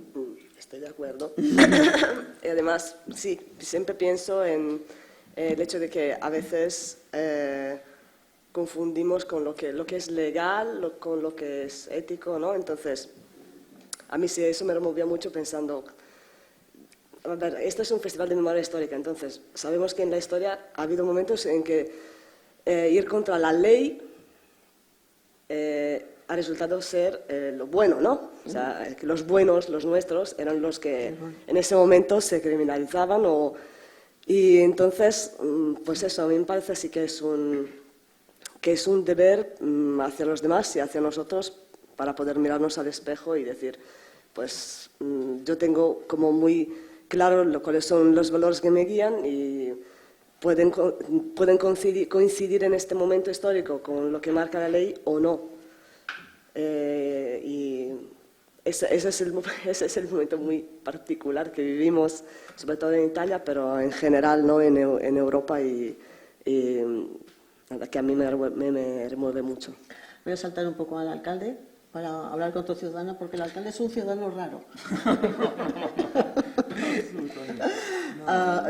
estoy de acuerdo. Y además, sí, siempre pienso en el hecho de que a veces confundimos con lo que es legal con lo que es ético, ¿no? Entonces, a mí sí, eso me removió mucho pensando, a ver, esto es un festival de memoria histórica, entonces sabemos que en la historia ha habido momentos en que ir contra la ley ha resultado ser lo bueno, ¿no? O sea, que los buenos, los nuestros, eran los que en ese momento se criminalizaban y entonces, pues eso, a mí me parece así que es un deber hacia los demás y hacia nosotros para poder mirarnos al espejo y decir, pues yo tengo como muy claro cuáles son los valores que me guían y pueden coincidir en este momento histórico con lo que marca la ley o no. Y ese es el momento muy particular que vivimos, sobre todo en Italia, pero en general, ¿no? en Europa y nada, que a mí me remueve mucho. Voy a saltar un poco al alcalde para hablar con otro ciudadano, porque el alcalde es un ciudadano raro.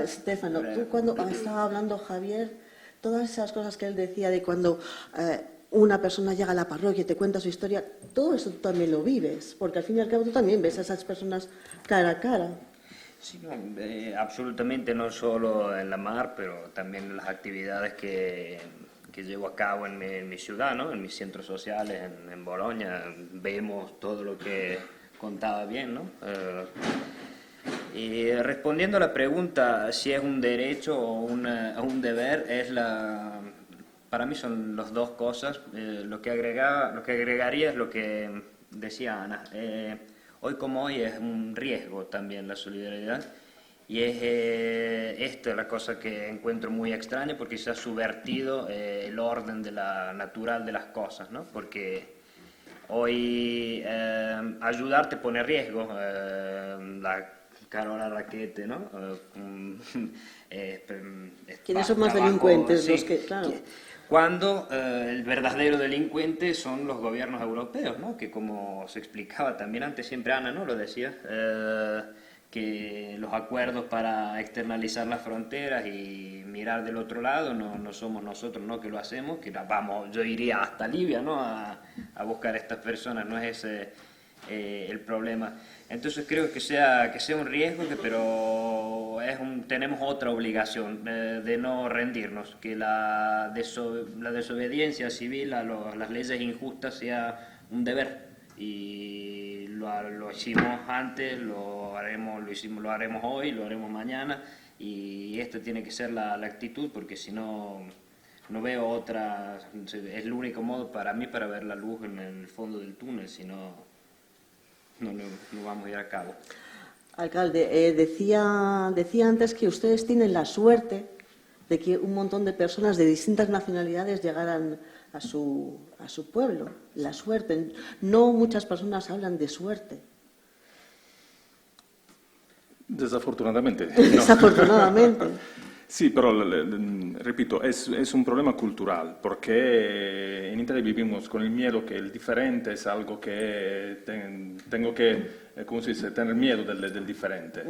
Stefano, tú cuando estaba hablando Javier, todas esas cosas que él decía de cuando una persona llega a la parroquia y te cuenta su historia, todo eso tú también lo vives, porque al fin y al cabo tú también ves a esas personas cara a cara. Sí, no, absolutamente, no solo en la mar, pero también en las actividades que llevo a cabo en mi ciudad, ¿no? En mis centros sociales, en Bolonia, vemos todo lo que contaba bien, ¿no? Y respondiendo a la pregunta si es un derecho o un deber, para mí son las dos cosas. Lo que agregaría es lo que decía Ana. Hoy como hoy es un riesgo también la solidaridad y es esta la cosa que encuentro muy extraña porque se ha subvertido el orden natural de las cosas, ¿no? Porque hoy ayudar te pone riesgo, la Carola Rackete, ¿no? ¿Quiénes son más delincuentes? Sí, los que, claro. Cuando el verdadero delincuente son los gobiernos europeos, ¿no? Que como se explicaba también antes, siempre Ana, ¿no? Lo decía, que los acuerdos para externalizar las fronteras y mirar del otro lado no somos nosotros, ¿no? Que lo hacemos, yo iría hasta Libia, ¿no? A buscar a estas personas, no es ese el problema. Entonces creo que sea un riesgo, pero tenemos otra obligación de no rendirnos, que la desobediencia civil a las leyes injustas sea un deber. Y lo hicimos antes, lo haremos hoy, lo haremos mañana, y esta tiene que ser la actitud, porque si no veo otra, es el único modo para mí para ver la luz en el fondo del túnel, si no vamos a ir a cabo. Alcalde, decía antes que ustedes tienen la suerte de que un montón de personas de distintas nacionalidades llegaran a su pueblo. La suerte. No muchas personas hablan de suerte. Desafortunadamente. Desafortunadamente. Sí, pero repito, es un problema cultural, porque en Italia vivimos con el miedo que el diferente es algo que tengo que, ¿cómo se dice?, tener miedo del diferente.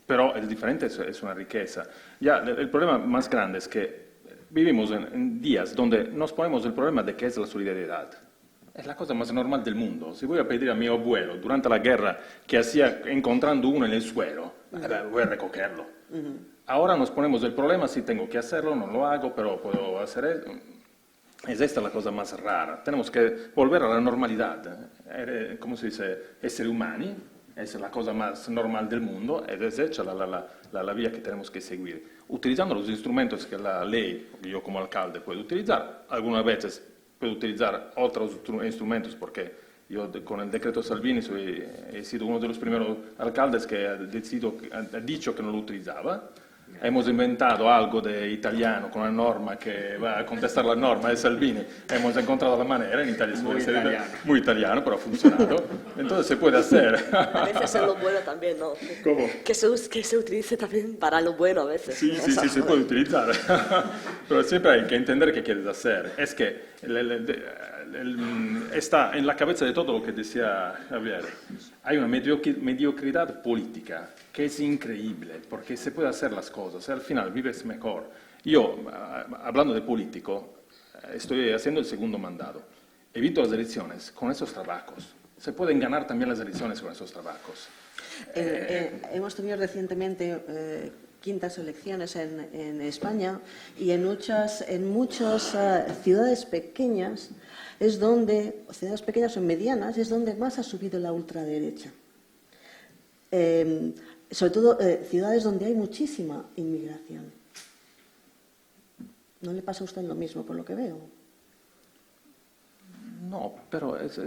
Pero el diferente es una riqueza. Ya, el problema más grande es que vivimos en días donde nos ponemos el problema de qué es la solidaridad. Es la cosa más normal del mundo. Si voy a pedir a mi abuelo durante la guerra que hacía encontrando uno en el suelo, voy a recogerlo. Ahora nos ponemos el problema si tengo que hacerlo, no lo hago, pero puedo hacer eso. Es esta la cosa más rara. Tenemos que volver a la normalidad. ¿Cómo se dice? Esseri umani, es la cosa más normal del mundo, es hecha la vía que tenemos que seguir. Utilizando los instrumentos que la ley, yo como alcalde puedo utilizar, algunas veces puedo utilizar otros instrumentos porque yo con el decreto Salvini he sido uno de los primeros alcaldes que ha dicho que no lo utilizaba. Hemos inventado algo de italiano con una norma que va a contestar la norma de Salvini. Hemos encontrado la manera, en Italia muy italiano, pero ha funcionado. Entonces se puede hacer. A veces es lo bueno también, ¿no? ¿Cómo? Que se utilice también para lo bueno a veces. Sí, se puede utilizar. Pero siempre hay que entender qué quieres hacer. Es que está en la cabeza de todo lo que decía Javier. Hay una mediocridad política que es increíble, porque se puede hacer las cosas, al final vives mejor. Yo, hablando de político, estoy haciendo el segundo mandato. Evito las elecciones con esos trabajos. Se pueden ganar también las elecciones con esos trabajos. Hemos tenido recientemente quintas elecciones en España y en muchas ciudades pequeñas ciudades pequeñas o medianas, es donde más ha subido la ultraderecha. Sobre todo ciudades donde hay muchísima inmigración. ¿No le pasa a usted lo mismo, por lo que veo? No, pero es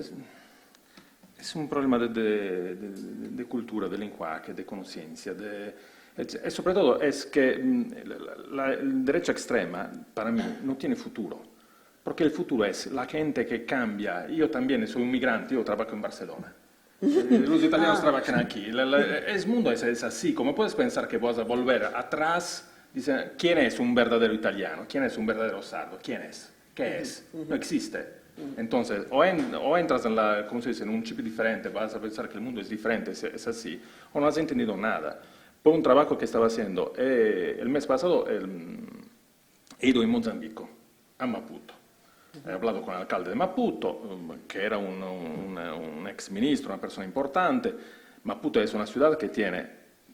un problema de cultura, de lenguaje, de conciencia. Y sobre todo es que la derecha extrema, para mí, no tiene futuro. Porque el futuro es la gente que cambia. Yo también soy un migrante, yo trabajo en Barcelona. Los italianos trabajan aquí. El mundo es así. ¿Cómo puedes pensar que vas a volver atrás? Dice, ¿quién es un verdadero italiano? ¿Quién es un verdadero sardo? ¿Quién es? ¿Qué es? No existe. Entonces, o entras ¿cómo se dice? En un chip diferente, vas a pensar que el mundo es diferente, es así, o no has entendido nada. Por un trabajo que estaba haciendo, el mes pasado he ido en Mozambique, a Maputo. He hablado con el alcalde de Maputo, que era un ex ministro, una persona importante. Maputo es una ciudad que tiene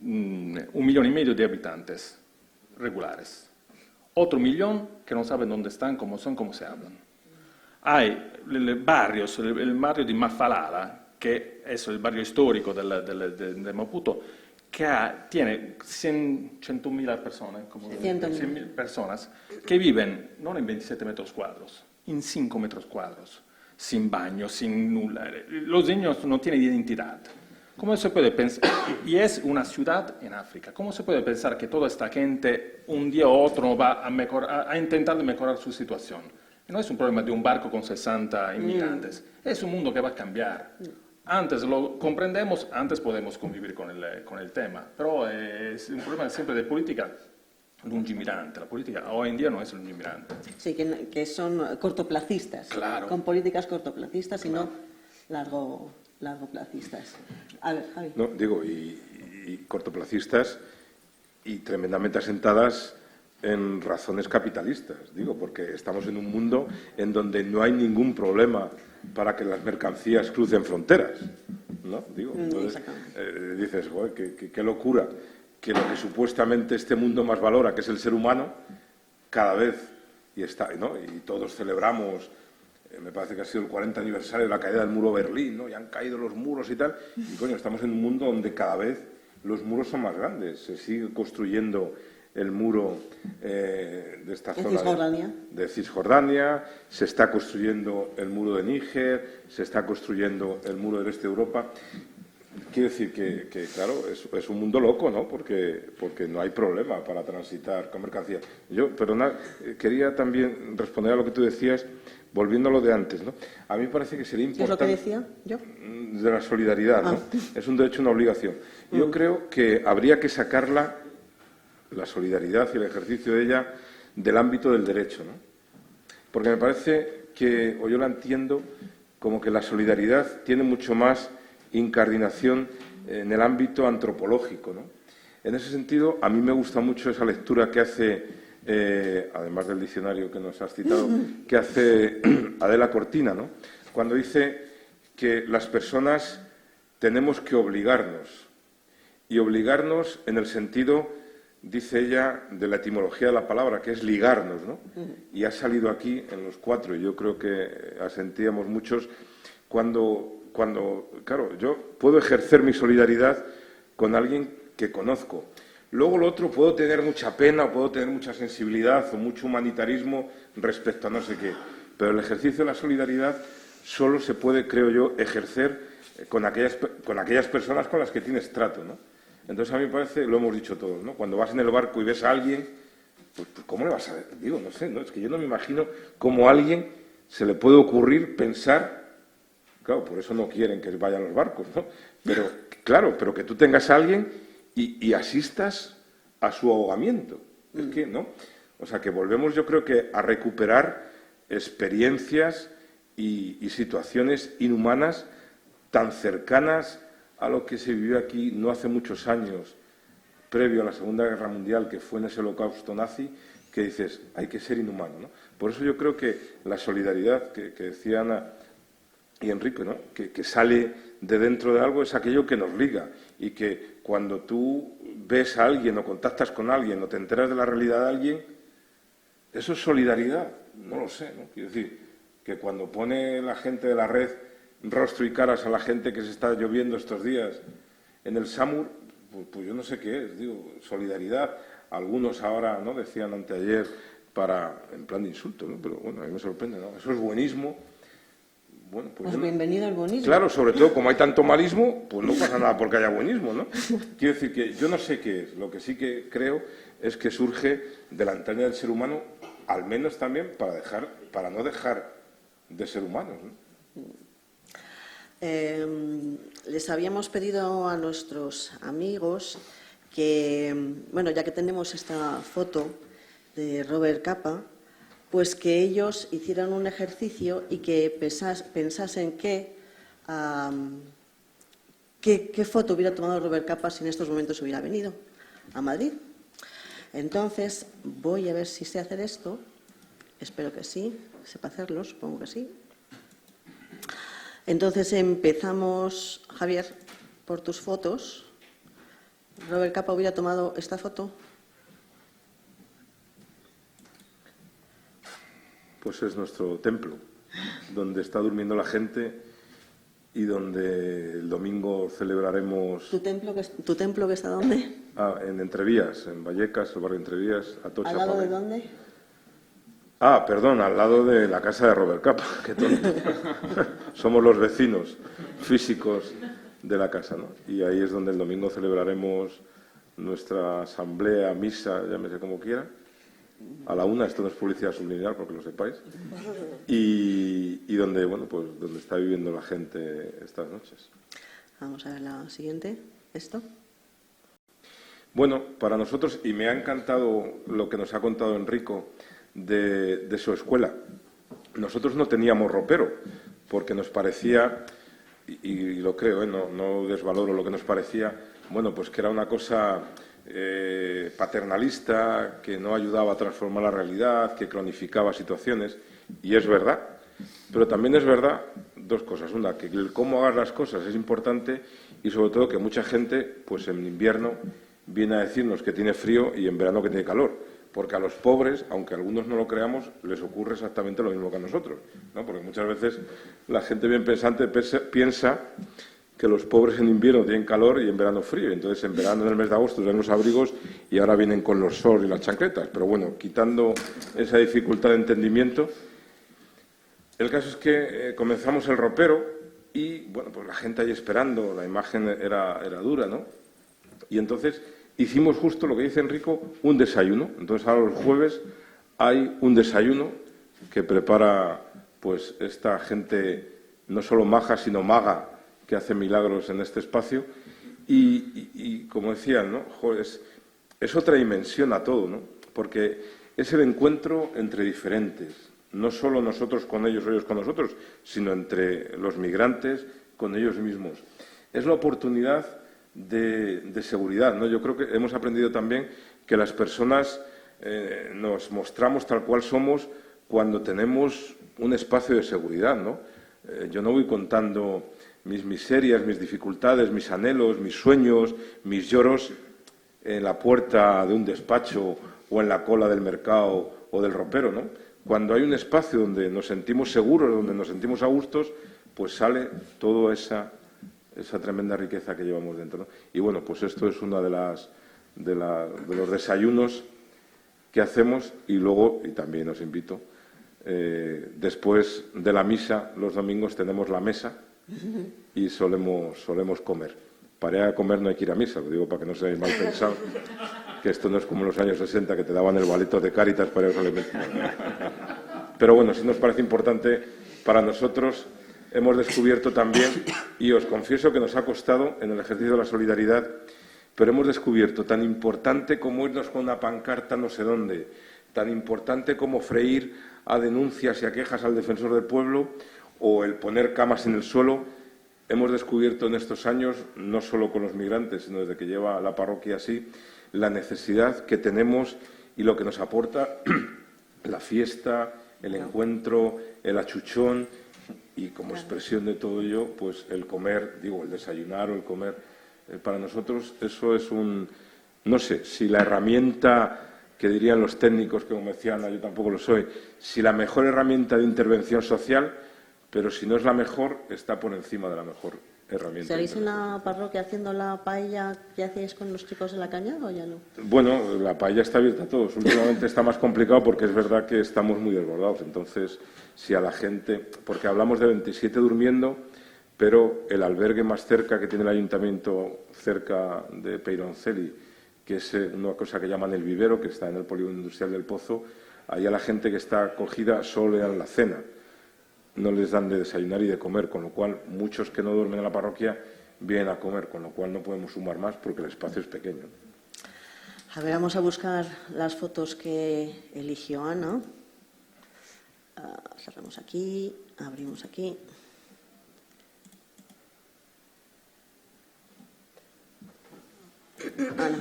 1,5 millones de habitantes regulares. Otro millón que no saben dónde están, cómo son, cómo se hablan. Hay barrios, el barrio de Mafalala, que es el barrio histórico de Maputo, que tiene 100.000 personas, 100.000 personas, que viven no en 27 metros cuadrados, en 5 metros cuadrados, sin baño, sin nula. Los niños no tienen identidad. ¿Cómo se puede pensar? Y es una ciudad en África. ¿Cómo se puede pensar que toda esta gente un día u otro va a intentar mejorar su situación? No es un problema de un barco con 60 inmigrantes. Es un mundo que va a cambiar. Antes lo comprendemos, antes podemos convivir con el tema. Pero es un problema siempre de política lungimirante. La política hoy en día no es lungimirante. Sí, que son cortoplacistas. Claro. Con políticas cortoplacistas y no largoplacistas. A ver, Javi. No, digo, y cortoplacistas y tremendamente asentadas en razones capitalistas, digo, porque estamos en un mundo en donde no hay ningún problema para que las mercancías crucen fronteras, ¿no? Digo, entonces, dices, joder, qué locura que lo que supuestamente este mundo más valora, que es el ser humano, cada vez, ¿no? Y todos celebramos, me parece que ha sido el 40 aniversario de la caída del muro de Berlín, ¿no? Y han caído los muros y tal, y coño, estamos en un mundo donde cada vez los muros son más grandes, se sigue construyendo el muro de esta zona de Cisjordania, se está construyendo el muro de Níger, se está construyendo el muro del este de Europa. Quiere decir que claro, es un mundo loco, ¿no? Porque no hay problema para transitar con mercancía. Yo, perdona, quería también responder a lo que tú decías, volviendo a lo de antes, ¿no? A mí me parece que sería importante... ¿Qué es lo que decía yo? De la solidaridad, ¿no? Es un derecho, una obligación. Yo creo que habría que sacarla, la solidaridad y el ejercicio de ella, del ámbito del derecho, ¿no? Porque me parece que, o yo la entiendo, como que la solidaridad tiene mucho más incardinación en el ámbito antropológico, ¿no? En ese sentido, a mí me gusta mucho esa lectura que hace, además del diccionario que nos has citado, que hace Adela Cortina, ¿no? cuando dice que las personas tenemos que obligarnos, y obligarnos en el sentido, dice ella, de la etimología de la palabra, que es ligarnos, ¿no? Y ha salido aquí en los 4, y yo creo que asentíamos muchos, cuando, claro, yo puedo ejercer mi solidaridad con alguien que conozco. Luego lo otro, puedo tener mucha pena, o puedo tener mucha sensibilidad o mucho humanitarismo respecto a no sé qué, pero el ejercicio de la solidaridad solo se puede, creo yo, ejercer con aquellas personas con las que tienes trato, ¿no? Entonces, a mí me parece, lo hemos dicho todos, ¿no? Cuando vas en el barco y ves a alguien, pues ¿cómo le vas a ver? Digo, no sé, ¿no? Es que yo no me imagino cómo a alguien se le puede ocurrir pensar, claro, por eso no quieren que vayan los barcos, ¿no? Pero, claro, pero que tú tengas a alguien y asistas a su ahogamiento. Es que, ¿no? O sea, que volvemos, yo creo que a recuperar experiencias y situaciones inhumanas tan cercanas a lo que se vivió aquí no hace muchos años, previo a la Segunda Guerra Mundial, que fue en ese holocausto nazi, que dices, hay que ser inhumano, ¿no? Por eso yo creo que la solidaridad que decía Ana y Enrique, ¿no? Que sale de dentro de algo, es aquello que nos liga, y que cuando tú ves a alguien o contactas con alguien o te enteras de la realidad de alguien, eso es solidaridad, no lo sé, ¿no? Quiero decir, que cuando pone la gente de la red rostro y caras a la gente que se está lloviendo estos días en el Samur, pues yo no sé qué es, digo, solidaridad. Algunos ahora, ¿no?, decían anteayer en plan de insulto, ¿no? Pero bueno, a mí me sorprende, ¿no? Eso es buenismo. Bueno, pues bienvenido al buenismo. Claro, sobre todo como hay tanto malismo, pues no pasa nada porque haya buenismo, ¿no? Quiero decir que yo no sé qué es, lo que sí que creo es que surge de la entraña del ser humano, al menos también para no dejar de ser humanos, ¿no? Les habíamos pedido a nuestros amigos que, bueno, ya que tenemos esta foto de Robert Capa, pues que ellos hicieran un ejercicio y que pensasen qué foto hubiera tomado Robert Capa si en estos momentos hubiera venido a Madrid. Entonces, voy a ver si sé hacer esto. Espero que sí, sepa hacerlo, supongo que sí. Entonces empezamos, Javier, por tus fotos. Robert Capa hubiera tomado esta foto. Pues es nuestro templo, donde está durmiendo la gente y donde el domingo celebraremos... ¿Tu templo que está dónde? En Entrevías, en Vallecas, el barrio Entrevías, Atocha. ¿Al lado de dónde? Perdón, al lado de la casa de Robert Capa, qué tonto. Somos los vecinos físicos de la casa, ¿no? Y ahí es donde el domingo celebraremos nuestra asamblea, misa, llámese como quiera, a la 1, esto no es publicidad subliminal, porque lo sepáis, y donde, bueno, pues donde está viviendo la gente estas noches. Vamos a ver la siguiente, esto. Bueno, para nosotros, y me ha encantado lo que nos ha contado Enrico de su escuela. Nosotros no teníamos ropero, porque nos parecía, y lo creo, no desvaloro lo que nos parecía, bueno, pues que era una cosa paternalista, que no ayudaba a transformar la realidad, que cronificaba situaciones, y es verdad. Pero también es verdad dos cosas. Una, que el cómo hagas las cosas es importante, y sobre todo que mucha gente, pues en invierno, viene a decirnos que tiene frío y en verano que tiene calor. Porque a los pobres, aunque algunos no lo creamos, les ocurre exactamente lo mismo que a nosotros, ¿no? Porque muchas veces la gente bien pensante piensa que los pobres en invierno tienen calor y en verano frío. Y entonces en verano, en el mes de agosto, tienen los abrigos y ahora vienen con los shorts y las chancletas. Pero bueno, quitando esa dificultad de entendimiento, el caso es que comenzamos el ropero y, bueno, pues la gente ahí esperando, la imagen era dura, ¿no? Y entonces hicimos justo lo que dice Enrico, un desayuno. Entonces ahora los jueves hay un desayuno que prepara pues esta gente no solo maja, sino maga, que hace milagros en este espacio. Y como decían, ¿no? Joder, es otra dimensión a todo, ¿no? Porque es el encuentro entre diferentes, no solo nosotros con ellos o ellos con nosotros, sino entre los migrantes con ellos mismos. Es la oportunidad de seguridad, ¿no? Yo creo que hemos aprendido también que las personas nos mostramos tal cual somos cuando tenemos un espacio de seguridad, ¿no? Yo no voy contando mis miserias, mis dificultades, mis anhelos, mis sueños, mis lloros en la puerta de un despacho o en la cola del mercado o del ropero, ¿no? Cuando hay un espacio donde nos sentimos seguros, donde nos sentimos a gustos, pues sale toda esa tremenda riqueza que llevamos dentro, ¿no? Y bueno, pues esto es uno de los desayunos que hacemos y luego, y también os invito, después de la misa, los domingos tenemos la mesa y solemos comer. Para ir a comer no hay que ir a misa, lo digo para que no seáis mal pensados, que esto no es como en los años 60 que te daban el boleto de Cáritas para ir a los alimentos. Pero bueno, sí nos parece importante para nosotros. Hemos descubierto también, y os confieso que nos ha costado en el ejercicio de la solidaridad, pero hemos descubierto tan importante como irnos con una pancarta no sé dónde, tan importante como freír a denuncias y a quejas al defensor del pueblo o el poner camas en el suelo. Hemos descubierto en estos años, no solo con los migrantes, sino desde que lleva la parroquia así, la necesidad que tenemos y lo que nos aporta la fiesta, el encuentro, el achuchón y como expresión de todo ello, pues el comer, digo, el desayunar o el comer. Para nosotros eso es no sé, si la herramienta que dirían los técnicos, que como decía Ana, yo tampoco lo soy, si la mejor herramienta de intervención social, pero si no es la mejor, está por encima de la mejor herramienta. ¿Seguís en la parroquia haciendo la paella que hacíais con los chicos de la cañada o ya no? Bueno, la paella está abierta a todos. Últimamente está más complicado porque es verdad que estamos muy desbordados. Entonces, si a la gente... Porque hablamos de 27 durmiendo, pero el albergue más cerca que tiene el ayuntamiento cerca de Peironcelli, que es una cosa que llaman el vivero, que está en el polígono industrial del Pozo, ahí a la gente que está acogida solo le dan la cena. No les dan de desayunar y de comer, con lo cual muchos que no duermen en la parroquia vienen a comer, con lo cual no podemos sumar más porque el espacio es pequeño. A ver, vamos a buscar las fotos que eligió Ana. Cerramos aquí, abrimos aquí. Ana.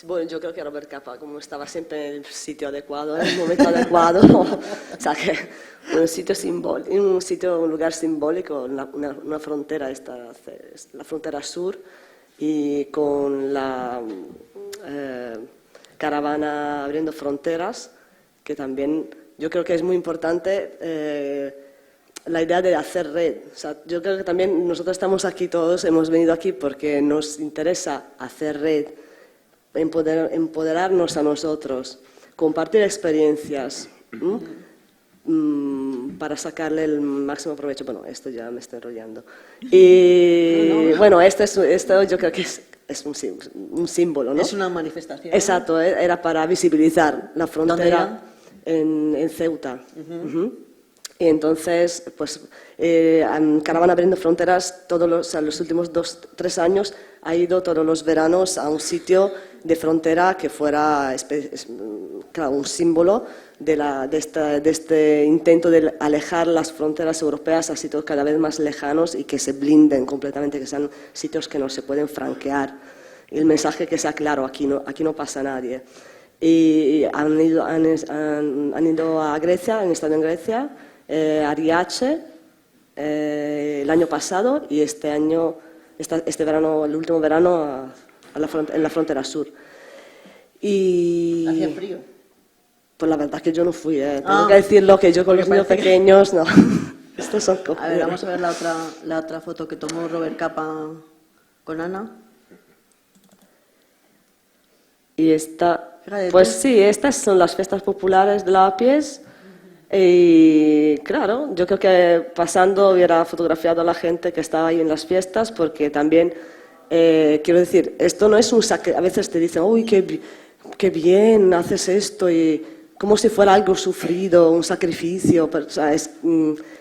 Bueno, yo creo que Robert Capa, como estaba siempre en el sitio adecuado, en el momento adecuado, o sea que un lugar simbólico, una frontera, la frontera sur, y con la caravana abriendo fronteras, que también yo creo que es muy importante la idea de hacer red. O sea, yo creo que también nosotros estamos aquí todos, hemos venido aquí porque nos interesa hacer red, empoderarnos a nosotros, compartir experiencias para sacarle el máximo provecho. Bueno, esto ya me estoy enrollando. Y bueno, esto yo creo que es un símbolo, ¿no? Es una manifestación. Exacto, era para visibilizar la frontera en Ceuta. Y entonces, pues, Caravana Abriendo Fronteras, los últimos 2-3 años, ha ido todos los veranos a un sitio de frontera que fuera, claro, un símbolo de este intento de alejar las fronteras europeas a sitios cada vez más lejanos y que se blinden completamente, que sean sitios que no se pueden franquear. Y el mensaje que sea claro, aquí no pasa nadie. Y han ido a Grecia, han estado en Grecia, a Riace el año pasado y este verano, el último verano, en la frontera sur. Y ¿Hacía frío? Pues la verdad que yo no fui, tengo que decirlo, que yo con los niños pequeños, no. Estos son A ver, vamos a ver la otra foto que tomó Robert Capa con Ana. Y pues sí, estas son las fiestas populares de Lavapiés. Y claro, yo creo que pasando hubiera fotografiado a la gente que estaba ahí en las fiestas, porque también, quiero decir, esto no es un sacrificio. A veces te dicen, uy, qué bien haces esto, y como si fuera algo sufrido, un sacrificio. Pero, o sea,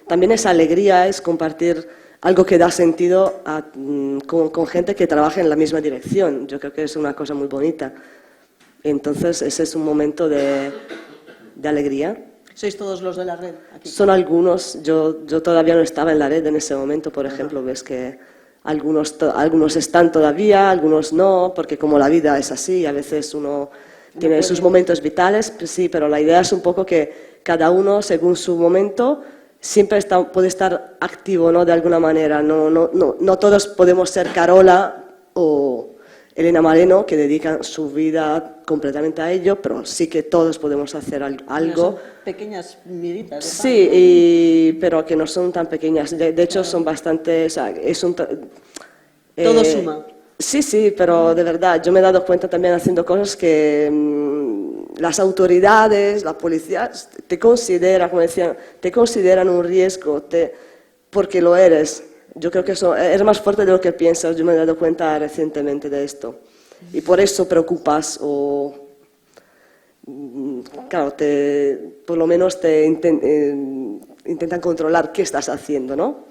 también es alegría, es compartir algo que da sentido con gente que trabaja en la misma dirección. Yo creo que es una cosa muy bonita. Entonces, ese es un momento de alegría. ¿Sois todos los de la red aquí? Son algunos, yo todavía no estaba en la red en ese momento, por ejemplo, ves que algunos están todavía, algunos no, porque como la vida es así, a veces uno tiene sus momentos vitales, pues sí, pero la idea es un poco que cada uno, según su momento, siempre puede estar activo, ¿no? De alguna manera. No todos podemos ser Carola o Elena Maleno, que dedican su vida completamente a ello, pero sí que todos podemos hacer algo. Son pequeñas miritas de pan. Sí, pero que no son tan pequeñas. De hecho, son bastante... O sea, Todo suma. Sí, pero de verdad, yo me he dado cuenta también haciendo cosas que las autoridades, la policía, te consideran, como decían, te consideran un riesgo porque lo eres. Yo creo que eso es más fuerte de lo que piensas. Yo me he dado cuenta recientemente de esto. Y por eso preocupas o... Claro, por lo menos te intentan controlar qué estás haciendo, ¿no?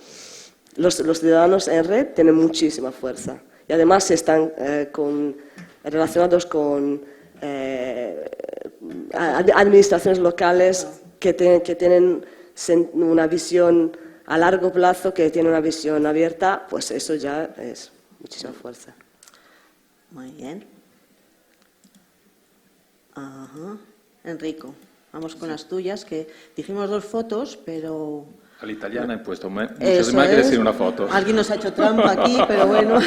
Los ciudadanos en red tienen muchísima fuerza. Y además están relacionados con administraciones locales que tienen una visión a largo plazo, que tienen una visión abierta, pues eso ya es muchísima fuerza. Muy bien. Ajá. Enrico, vamos con las tuyas, que dijimos 2 fotos, pero... All'italiana he puesto muchas Eso imágenes es. en una foto. Alguien nos ha hecho trampa aquí, pero bueno.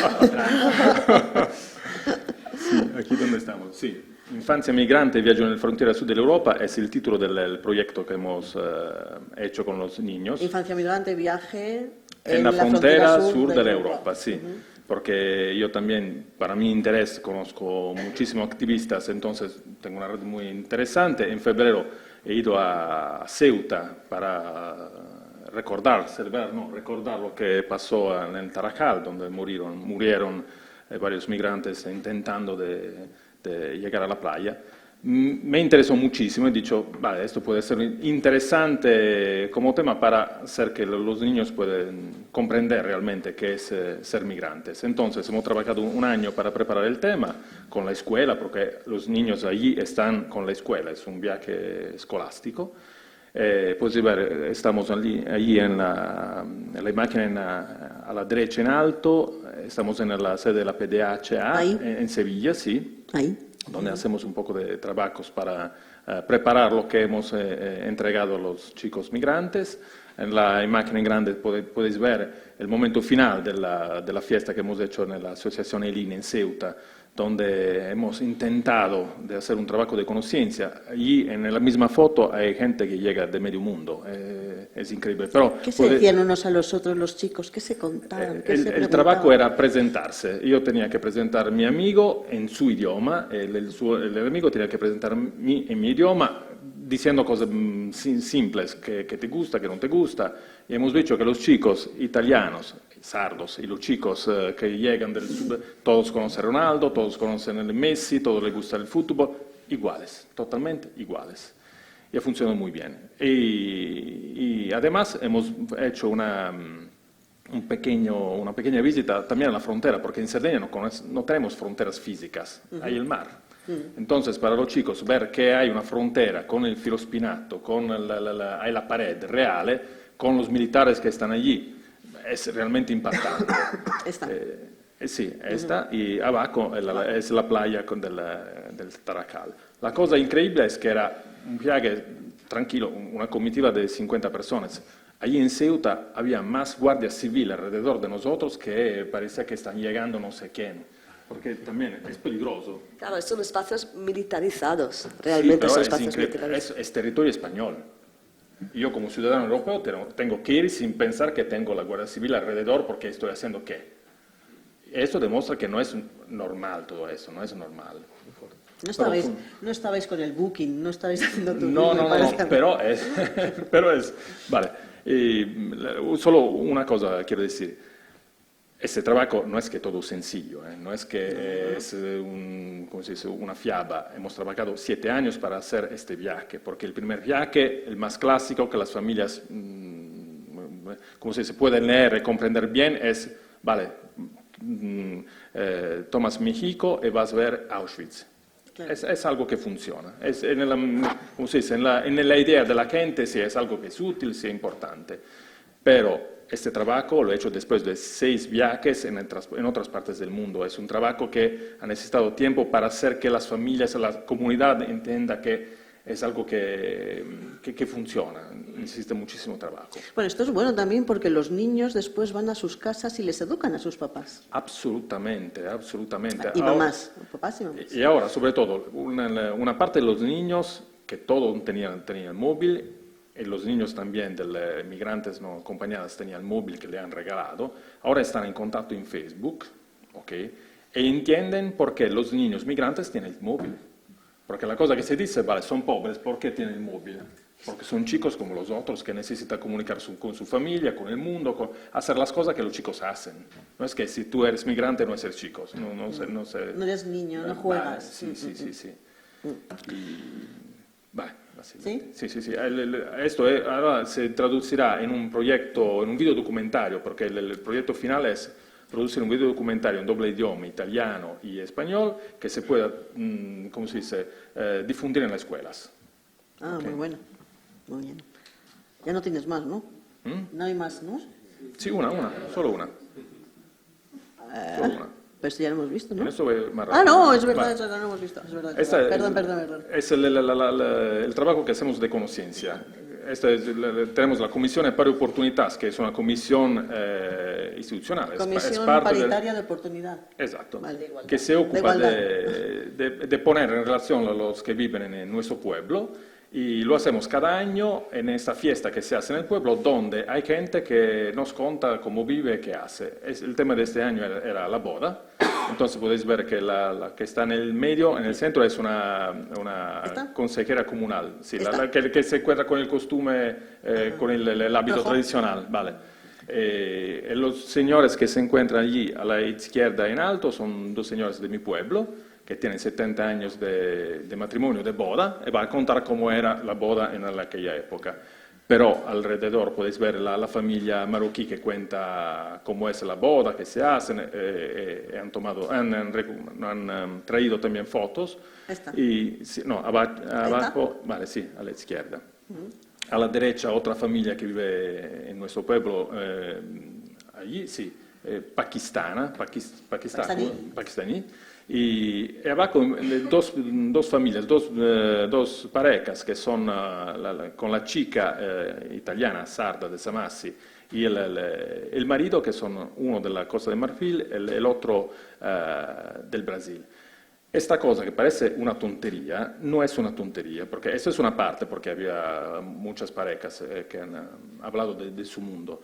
Sí, aquí donde estamos, sí. Infancia migrante, viaggio nella frontiera sud dell'Europa es el título del proyecto que hemos hecho con los niños. Infancia migrante, viaje En la frontera sur de la Europa, sí. Porque yo también, para mi interés, conozco muchísimos activistas, entonces tengo una red muy interesante. En febrero he ido a Ceuta para recordar lo que pasó en el Tarajal, donde murieron varios migrantes intentando de llegar a la playa. Me interesó muchísimo y he dicho, vale, esto puede ser interesante como tema para hacer que los niños puedan comprender realmente qué es ser migrantes. Entonces hemos trabajado un año para preparar el tema con la escuela, porque los niños allí están con la escuela, es un viaje escolástico. Puedes ver, estamos allí en la imagen a la derecha en alto, estamos en la sede de la PDHA en Sevilla, sí. Ahí. Donde hacemos un poco de trabajos para preparar lo que hemos entregado a los chicos migrantes. En la imagen en grande podéis ver el momento final de la fiesta que hemos hecho en la Asociación ELIN en Ceuta, donde hemos intentado de hacer un trabajo de conciencia. Y en la misma foto hay gente que llega de medio mundo, es increíble. Pero ¿Qué se decían unos a los otros los chicos? ¿Qué se contaban? ¿Qué se el preguntaban? trabajo era presentarse. Yo tenía que presentar a mi amigo en su idioma, el amigo tenía que presentar en mi idioma, diciendo cosas simples, que te gusta, que no te gusta. Y hemos visto que los chicos italianos, sardos, y los chicos que llegan del sur, todos conocen a Ronaldo, todos conocen a Messi, todos les gusta el fútbol, iguales, totalmente iguales. Y ha funcionado muy bien. Y además hemos hecho una pequeña visita también a la frontera, porque en Cerdeña no tenemos fronteras físicas, hay el mar. Entonces, para los chicos, ver que hay una frontera con el filo spinato, hay la pared real, con los militares que están allí, es realmente impactante. Esta. Sí, esta, y abajo es la playa del Tarajal. La cosa increíble es que era un viaje tranquilo, una comitiva de 50 personas. Allí en Ceuta había más guardias civiles alrededor de nosotros que parecía que están llegando no sé quién, porque también es peligroso. Claro, son espacios militarizados, realmente Sí, son pero espacios militarizados. es territorio español. Yo como ciudadano europeo tengo que ir sin pensar que tengo la Guardia Civil alrededor porque estoy haciendo qué. Esto demuestra que no es normal todo eso, no es normal. No estabais con el booking, no estabais haciendo tu... No, pero es... Vale, solo una cosa quiero decir. Este trabajo no es que todo sencillo, no es que es ¿cómo se dice? Una fiaba. Hemos trabajado 7 años para hacer este viaje, porque el primer viaje, el más clásico, que las familias ¿cómo se dice? Pueden leer y comprender bien, es, vale, tomas México y vas a ver Auschwitz. Claro. Es algo que funciona. ¿Cómo se dice? En la idea de la gente sí es algo que es útil, sí es importante. Pero este trabajo lo he hecho después de 6 viajes en otras partes del mundo. Es un trabajo que ha necesitado tiempo para hacer que las familias, la comunidad entienda que es algo que funciona, necesita muchísimo trabajo. Bueno, esto es bueno también porque los niños después van a sus casas y les educan a sus papás. Absolutamente, absolutamente. Y Ahora- mamás, papás y mamás. Y ahora, sobre todo, una parte de los niños que todos tenían el móvil, y los niños también de los migrantes no acompañados tenían el móvil que le han regalado, ahora están en contacto en Facebook, ¿ok? E entienden por qué los niños migrantes tienen el móvil. Porque la cosa que se dice, vale, son pobres, ¿por qué tienen el móvil? Porque son chicos como los otros que necesitan comunicar con su familia, con el mundo, hacer las cosas que los chicos hacen. No es que si tú eres migrante no es ser chicos, no sé. No eres niño, no Vale, juegas. sí. Vale, así. ¿Sí? Sí. Esto ahora se traducirá en un proyecto, en un videodocumentario, porque el proyecto final es producir un videodocumentario en doble idioma, italiano y español, que se pueda, ¿cómo se dice?, difundir en las escuelas. Ah, Ok. muy bueno. Muy bien. Ya no tienes más, ¿no? No hay más, ¿no? Sí, solo una. Solo una. Pero esto ya lo hemos visto, ¿no? En eso voy más Ah, rápido. no, es verdad, Vale. eso no lo hemos visto. Es verdad. Esta Perdón. Es el trabajo que hacemos de conciencia. Tenemos la Comisión de Pari Oportunidades, que es una comisión institucional. Es Comisión parte del- Paritaria de Oportunidad. Exacto, Vale. que se De ocupa igualdad. de poner en relación a los que viven en nuestro pueblo, y lo hacemos cada año en esta fiesta que se hace en el pueblo, donde hay gente que nos cuenta cómo vive y qué hace. El tema de este año era la boda, entonces podéis ver que la que está en el medio, en el centro, es una ¿Esta? consejera comunal, sí, ¿Esta? que se encuentra con el costume, con el hábito Rojo. tradicional, vale. Los señores que se encuentran allí a la izquierda en alto son dos señores de mi pueblo que tienen 70 años de matrimonio, de boda, y va a contar cómo era la boda en aquella época. Pero alrededor podéis ver la familia marroquí que cuenta cómo es la boda, que se hacen, han traído también fotos. Esta. Y, sí, no, abajo, vale, sí, a la izquierda. A la derecha otra familia que vive en nuestro pueblo, allí, sí, pakistaní. Y abajo dos familias, dos parejas que son con la chica italiana, sarda de Samassi, y el marido que son uno de la Costa de Marfil, el otro del Brasil. Esta cosa que parece una tontería, no es una tontería, porque eso es una parte, porque había muchas parejas que han hablado de su mundo,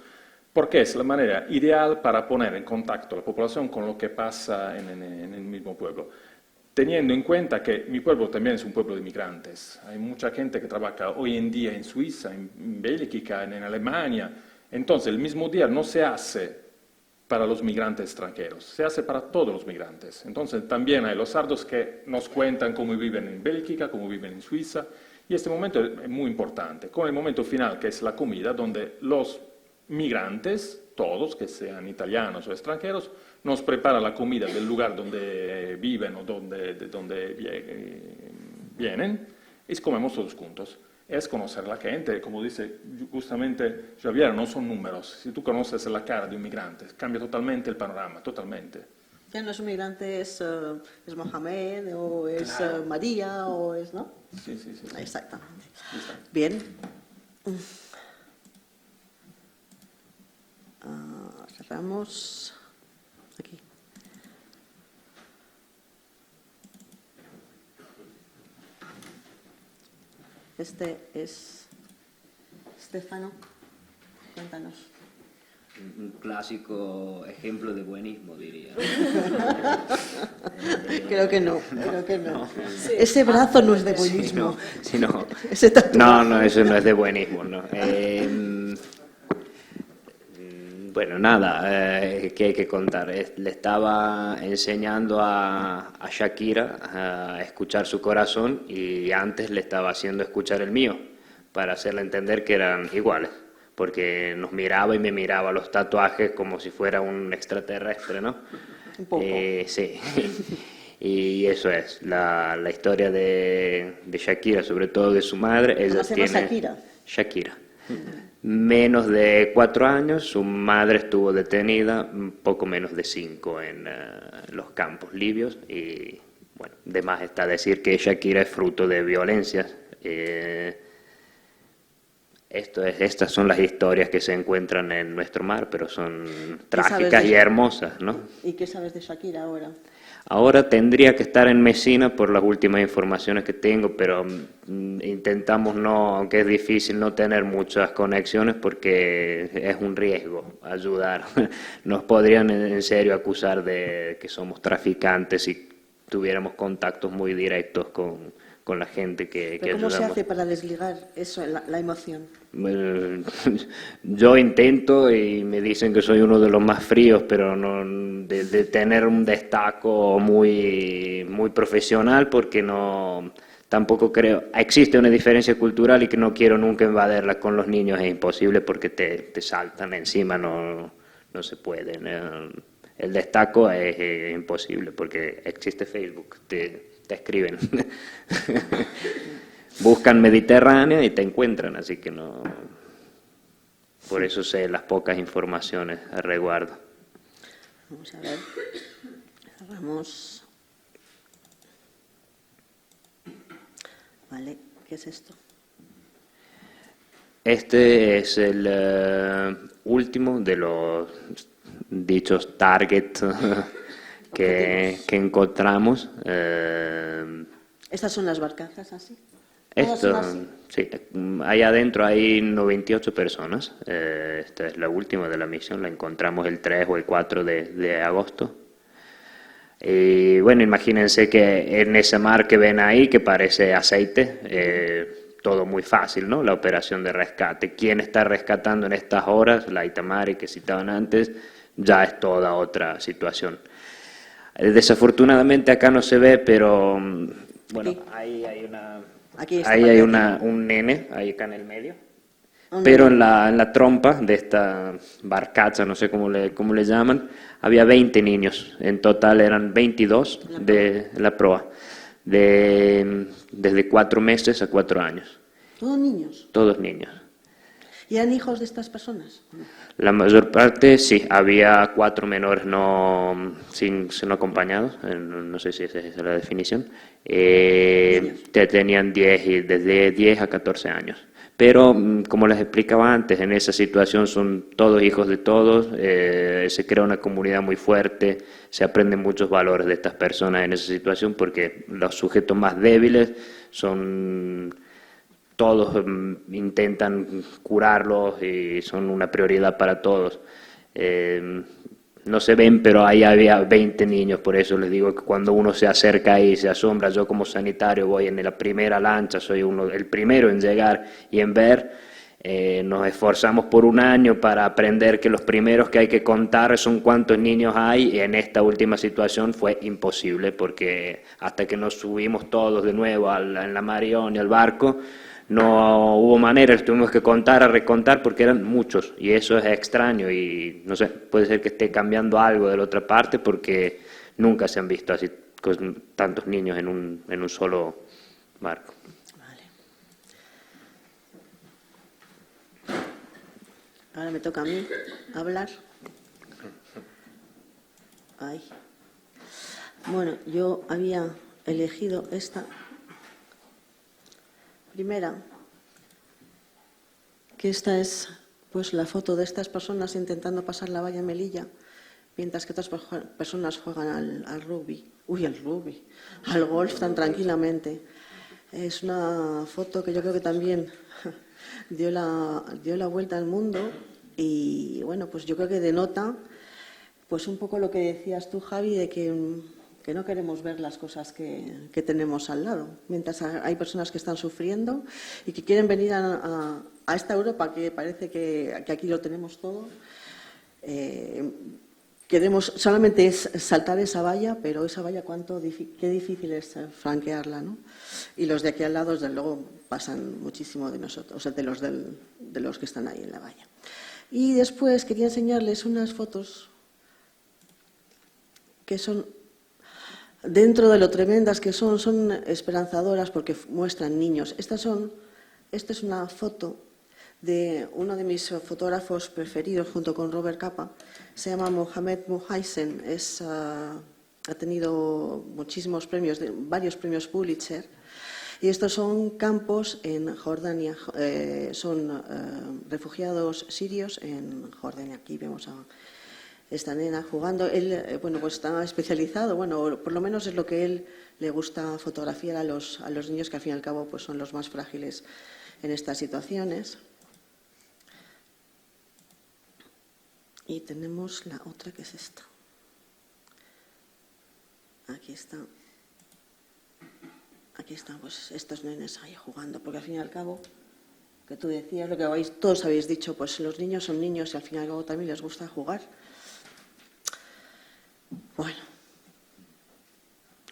porque es la manera ideal para poner en contacto a la población con lo que pasa en el mismo pueblo. Teniendo en cuenta que mi pueblo también es un pueblo de migrantes. Hay mucha gente que trabaja hoy en día en Suiza, en Bélgica, en Alemania. Entonces, el mismo día no se hace para los migrantes extranjeros, se hace para todos los migrantes. Entonces, también hay los sardos que nos cuentan cómo viven en Bélgica, cómo viven en Suiza. Y este momento es muy importante, con el momento final, que es la comida, donde los migrantes, todos, que sean italianos o extranjeros, nos preparan la comida del lugar donde viven o de donde vienen y comemos todos juntos. Es conocer a la gente, como dice justamente Javier, no son números. Si tú conoces la cara de un migrante, cambia totalmente el panorama, totalmente. Ya no es un migrante, es Mohamed, o es María, o es, ¿no? Sí. Exactamente. Listo. Bien. Cerramos aquí. Este es Stefano. Cuéntanos. Un clásico ejemplo de buenismo, diría. Creo que no. Ese brazo no es de Sí, buenismo. no. Ese tatuaje. No, eso no es de buenismo, no. Bueno, nada, ¿qué hay que contar? Le estaba enseñando a Shakira a escuchar su corazón y antes le estaba haciendo escuchar el mío para hacerle entender que eran iguales, porque nos miraba y me miraba los tatuajes como si fuera un extraterrestre, ¿no? Un poco. Sí. Y eso es, la historia de Shakira, sobre todo de su madre. Ella se llama tiene Shakira? Shakira. Menos de 4 años, su madre estuvo detenida, poco menos de 5 en los campos libios y, bueno, de más está decir que Shakira es fruto de violencias Estas son las historias que se encuentran en nuestro mar, pero son sabes trágicas de y eso? hermosas, ¿no? ¿Y qué sabes de Shakira ahora? Ahora tendría que estar en Messina por las últimas informaciones que tengo, pero intentamos no, aunque es difícil, no tener muchas conexiones porque es un riesgo ayudar. Nos podrían en serio acusar de que somos traficantes si tuviéramos contactos muy directos con la gente que ¿Pero cómo se ayudamos. hace para desligar eso, la emoción? Bueno, yo intento y me dicen que soy uno de los más fríos, pero no de tener un destaco muy profesional, porque no tampoco creo. Existe una diferencia cultural y que no quiero nunca invadirla con los niños, es imposible porque te saltan encima, no se puede. El destaco es imposible porque existe Facebook, te escriben. Buscan Mediterráneo y te encuentran, así que no. Por eso sé las pocas informaciones a resguardo. Vamos a ver. Cerramos. Vale, ¿qué es esto? Este es el último de los dichos target que encontramos. ¿Estas son las barcazas así? ¿Todas son Esto, así? sí, ahí adentro hay 98 personas. Esta es la última de la misión, la encontramos el 3 o el 4 de agosto. Y bueno, imagínense que en ese mar que ven ahí, que parece aceite, todo muy fácil, ¿no? La operación de rescate. ¿Quién está rescatando en estas horas? La Itamari que citaban antes, ya es toda otra situación. Desafortunadamente acá no se ve, pero bueno, Aquí. ahí hay una... Aquí está Ahí hay Patricia. un nene, ahí acá en el medio. Un Pero nene. en la trompa de esta barcacha, no sé cómo le llaman, había 20 niños. En total eran 22 de la proa, desde 4 meses a 4 años. ¿Todos niños? Todos niños. ¿Y eran hijos de estas personas? La mayor parte, sí, había 4 menores no acompañados, no sé si esa es la definición, tenían desde 10 a 14 años. Pero, como les explicaba antes, en esa situación son todos hijos de todos, se crea una comunidad muy fuerte, se aprenden muchos valores de estas personas en esa situación, porque los sujetos más débiles son... Todos intentan curarlos y son una prioridad para todos. No se ven, pero ahí había 20 niños, por eso les digo que cuando uno se acerca ahí se asombra. Yo como sanitario voy en la primera lancha, soy el primero en llegar y en ver. Nos esforzamos por un año para aprender que los primeros que hay que contar son cuántos niños hay, y en esta última situación fue imposible, porque hasta que nos subimos todos de nuevo en la Marión y al barco, no hubo manera, tuvimos que contar, a recontar, porque eran muchos, y eso es extraño, y no sé, puede ser que esté cambiando algo de la otra parte, porque nunca se han visto así con tantos niños en un solo barco. Vale. Ahora me toca a mí hablar. Ay. Bueno, yo había elegido esta primera, que esta es pues la foto de estas personas intentando pasar la valla Melilla, mientras que otras personas juegan al rugby. Uy, al golf tan tranquilamente. Es una foto que yo creo que también dio la vuelta al mundo, y bueno, pues yo creo que denota pues un poco lo que decías tú, Javi, de que no queremos ver las cosas que tenemos al lado, mientras hay personas que están sufriendo y que quieren venir a esta Europa que parece que aquí lo tenemos todo. Queremos solamente es saltar esa valla, pero esa valla qué difícil es franquearla, ¿no? Y los de aquí al lado, desde luego, pasan muchísimo de nosotros, o sea, de los que están ahí en la valla. Y después quería enseñarles unas fotos que son, dentro de lo tremendas que son esperanzadoras porque muestran niños. Esta es una foto de uno de mis fotógrafos preferidos junto con Robert Capa. Se llama Mohamed Muhaisen, ha tenido muchísimos premios, varios premios Pulitzer, Y estos son campos en Jordania, son refugiados sirios en Jordania. Aquí vemos a esta nena jugando. Él, bueno, pues está especializado, bueno, por lo menos es lo que él le gusta fotografiar a los niños, que al fin y al cabo pues son los más frágiles en estas situaciones. Y tenemos la otra, que es esta. Aquí está. Aquí están pues estos nenes ahí jugando, porque al fin y al cabo, que tú decías, lo que todos habéis dicho, pues los niños son niños y al fin y al cabo también les gusta jugar. Bueno,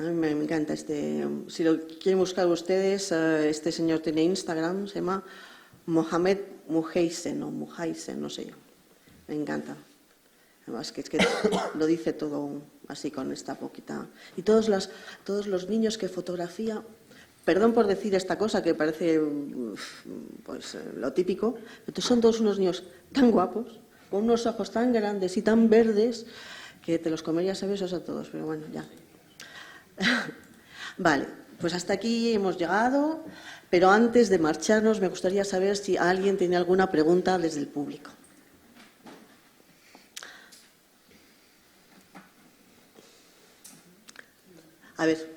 a mí me encanta si lo quieren buscar ustedes, este señor tiene Instagram, se llama Mohamed Muheisen o Muhaisen, no sé yo. Me encanta. Además que es que lo dice todo así con esta poquita. Y todos los niños que fotografía, perdón por decir esta cosa que parece pues lo típico, pero son todos unos niños tan guapos, con unos ojos tan grandes y tan verdes, que te los comerías a besos a todos, pero bueno, ya. Vale, pues hasta aquí hemos llegado, pero antes de marcharnos me gustaría saber si alguien tiene alguna pregunta desde el público. A ver,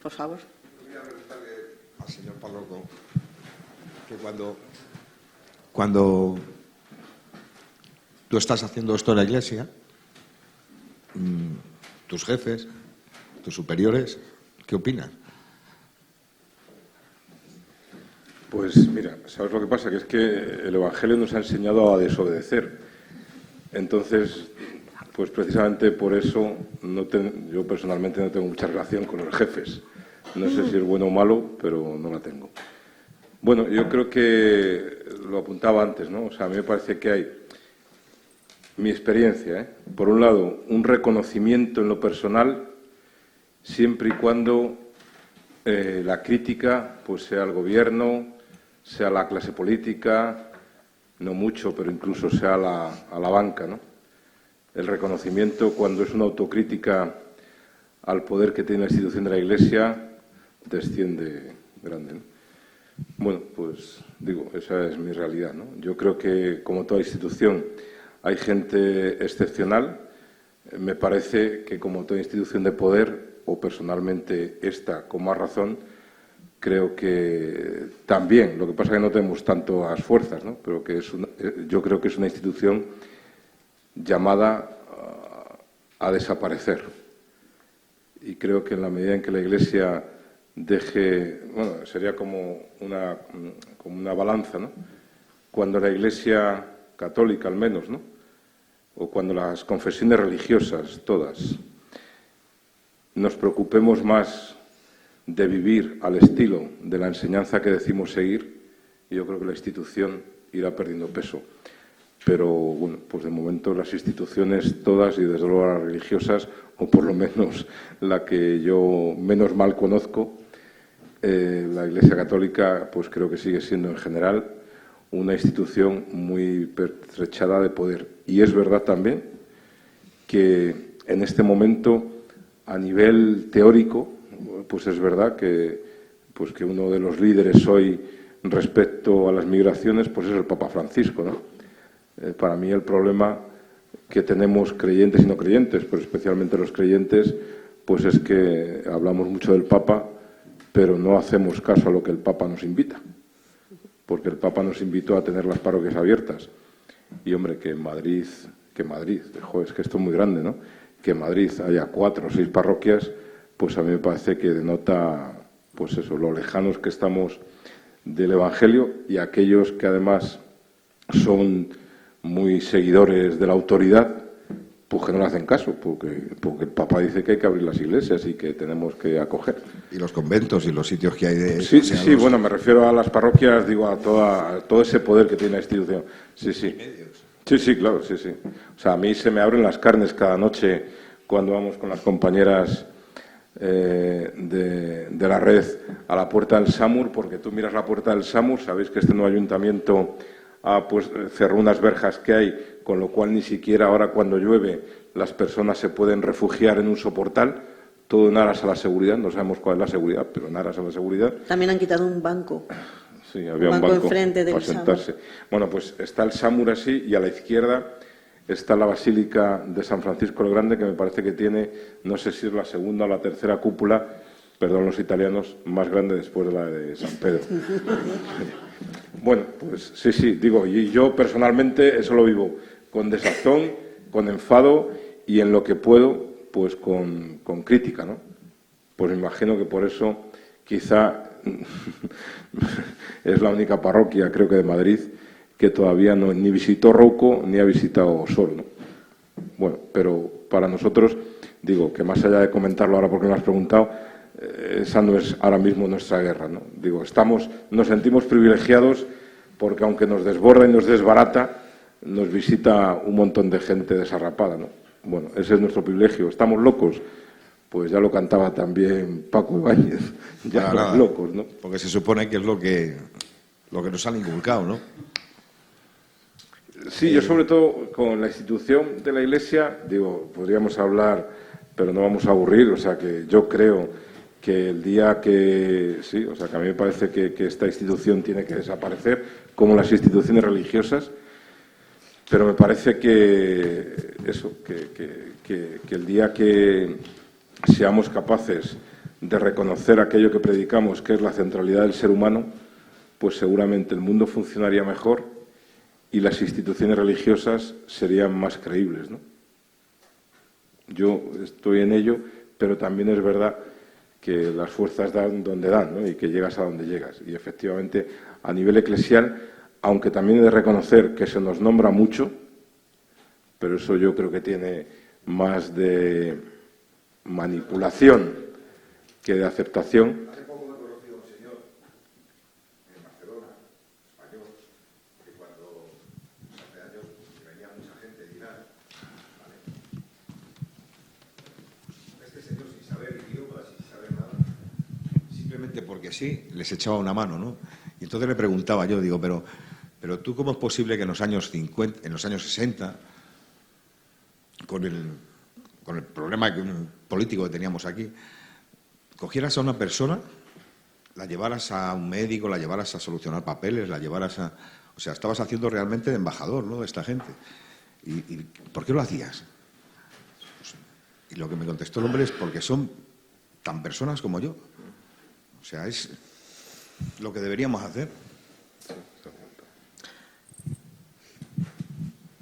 por favor. Quería preguntarle al señor párroco que cuando tú estás haciendo esto en la Iglesia, tus jefes, tus superiores, ¿qué opinan? Pues mira, ¿sabes lo que pasa? Que es que el Evangelio nos ha enseñado a desobedecer. Entonces, pues precisamente por eso yo personalmente no tengo mucha relación con los jefes. No sé si es bueno o malo, pero no la tengo. Bueno, yo creo que lo apuntaba antes, ¿no? O sea, a mí me parece que hay mi experiencia, por un lado, un reconocimiento en lo personal, siempre y cuando la crítica pues sea al gobierno, sea la clase política, no mucho, pero incluso sea a la banca, ¿no? El reconocimiento, cuando es una autocrítica al poder que tiene la institución de la Iglesia, desciende grande, ¿no? Bueno, pues digo, esa es mi realidad, ¿no? Yo creo que, como toda institución, hay gente excepcional. Me parece que, como toda institución de poder, o personalmente esta con más razón, creo que también, lo que pasa es que no tenemos tantas fuerzas, ¿no? Pero que yo creo que es una institución llamada a desaparecer. Y creo que en la medida en que la Iglesia deje, bueno, sería como una balanza, ¿no? Cuando la Iglesia católica, al menos, ¿no? O cuando las confesiones religiosas, todas, nos preocupemos más de vivir al estilo de la enseñanza que decimos seguir, yo creo que la institución irá perdiendo peso. Pero, bueno, pues de momento las instituciones todas, y desde luego las religiosas, o por lo menos la que yo menos mal conozco, la Iglesia Católica, pues creo que sigue siendo en general una institución muy pertrechada de poder. Y es verdad también que en este momento, a nivel teórico, pues es verdad que uno de los líderes hoy respecto a las migraciones pues es el Papa Francisco, ¿no? Para mí el problema que tenemos creyentes y no creyentes, pero especialmente los creyentes, pues es que hablamos mucho del Papa, pero no hacemos caso a lo que el Papa nos invita. Porque el Papa nos invitó a tener las parroquias abiertas. Y, hombre, que en Madrid, joder, es que esto es muy grande, ¿no? Que en Madrid haya 4 o 6 parroquias, pues a mí me parece que denota, pues eso, lo lejanos que estamos del Evangelio, y aquellos que además son muy seguidores de la autoridad, pues que no le hacen caso, porque el Papa dice que hay que abrir las iglesias y que tenemos que acoger. Y los conventos y los sitios que hay de... Sí, bueno, me refiero a las parroquias, digo, a todo ese poder que tiene la institución. Sí. Sí, claro, sí. O sea, a mí se me abren las carnes cada noche cuando vamos con las compañeras de la red a la puerta del SAMUR, porque tú miras la puerta del SAMUR, sabéis que este nuevo ayuntamiento pues cerró unas verjas que hay, con lo cual ni siquiera ahora cuando llueve las personas se pueden refugiar en un soportal. todo en aras a la seguridad, no sabemos cuál es la seguridad, pero en aras a la seguridad. También han quitado un banco. Sí, había un banco enfrente del para sentarse. Bueno, pues está el Samur así y a la izquierda está la Basílica de San Francisco el Grande, que me parece que tiene, no sé si es la segunda o la tercera cúpula, perdón los italianos, más grande después de la de San Pedro. Bueno, pues sí, digo, y yo personalmente eso lo vivo con desazón, con enfado y en lo que puedo, pues con crítica, ¿no? Pues me imagino que por eso quizá es la única parroquia, creo que de Madrid, que todavía ni visitó Rouco ni ha visitado Sol, ¿no? Bueno, pero para nosotros, digo, que más allá de comentarlo ahora porque me lo has preguntado, esa no es ahora mismo nuestra guerra, ¿no? Digo, nos sentimos privilegiados porque aunque nos desborda y nos desbarata, nos visita un montón de gente desarrapada, ¿no? Bueno, ese es nuestro privilegio. ¿Estamos locos? Pues ya lo cantaba también Paco Ibáñez, ya Nada, locos, ¿no? Porque se supone que es lo que nos han inculcado, ¿no? Sí, yo sobre todo con la institución de la Iglesia, digo, podríamos hablar, pero no vamos a aburrir, o sea que yo creo que el día que, sí, o sea que a mí me parece que esta institución tiene que desaparecer, como las instituciones religiosas, pero me parece que eso, que el día que seamos capaces de reconocer aquello que predicamos, que es la centralidad del ser humano, pues seguramente el mundo funcionaría mejor y las instituciones religiosas serían más creíbles, ¿no? Yo estoy en ello, pero también es verdad que las fuerzas dan donde dan, ¿no? Y que llegas a donde llegas. Y efectivamente, a nivel eclesial, aunque también he de reconocer que se nos nombra mucho, pero eso yo creo que tiene más de manipulación que de aceptación. Hace poco me conoció un señor en Barcelona, español, que cuando hace años venía mucha gente de Irán, ¿vale? Este señor sin saber idioma, sin saber nada, simplemente porque sí, les echaba una mano, ¿no? Y entonces le preguntaba yo, digo, pero tú, ¿cómo es posible que en los años 50, en los años 60, con el problema político que teníamos aquí, cogieras a una persona, la llevaras a un médico, la llevaras a solucionar papeles, la llevaras a... O sea, estabas haciendo realmente de embajador, ¿no?, de esta gente. ¿Y por qué lo hacías? Y lo que me contestó el hombre es porque son tan personas como yo. O sea, es lo que deberíamos hacer.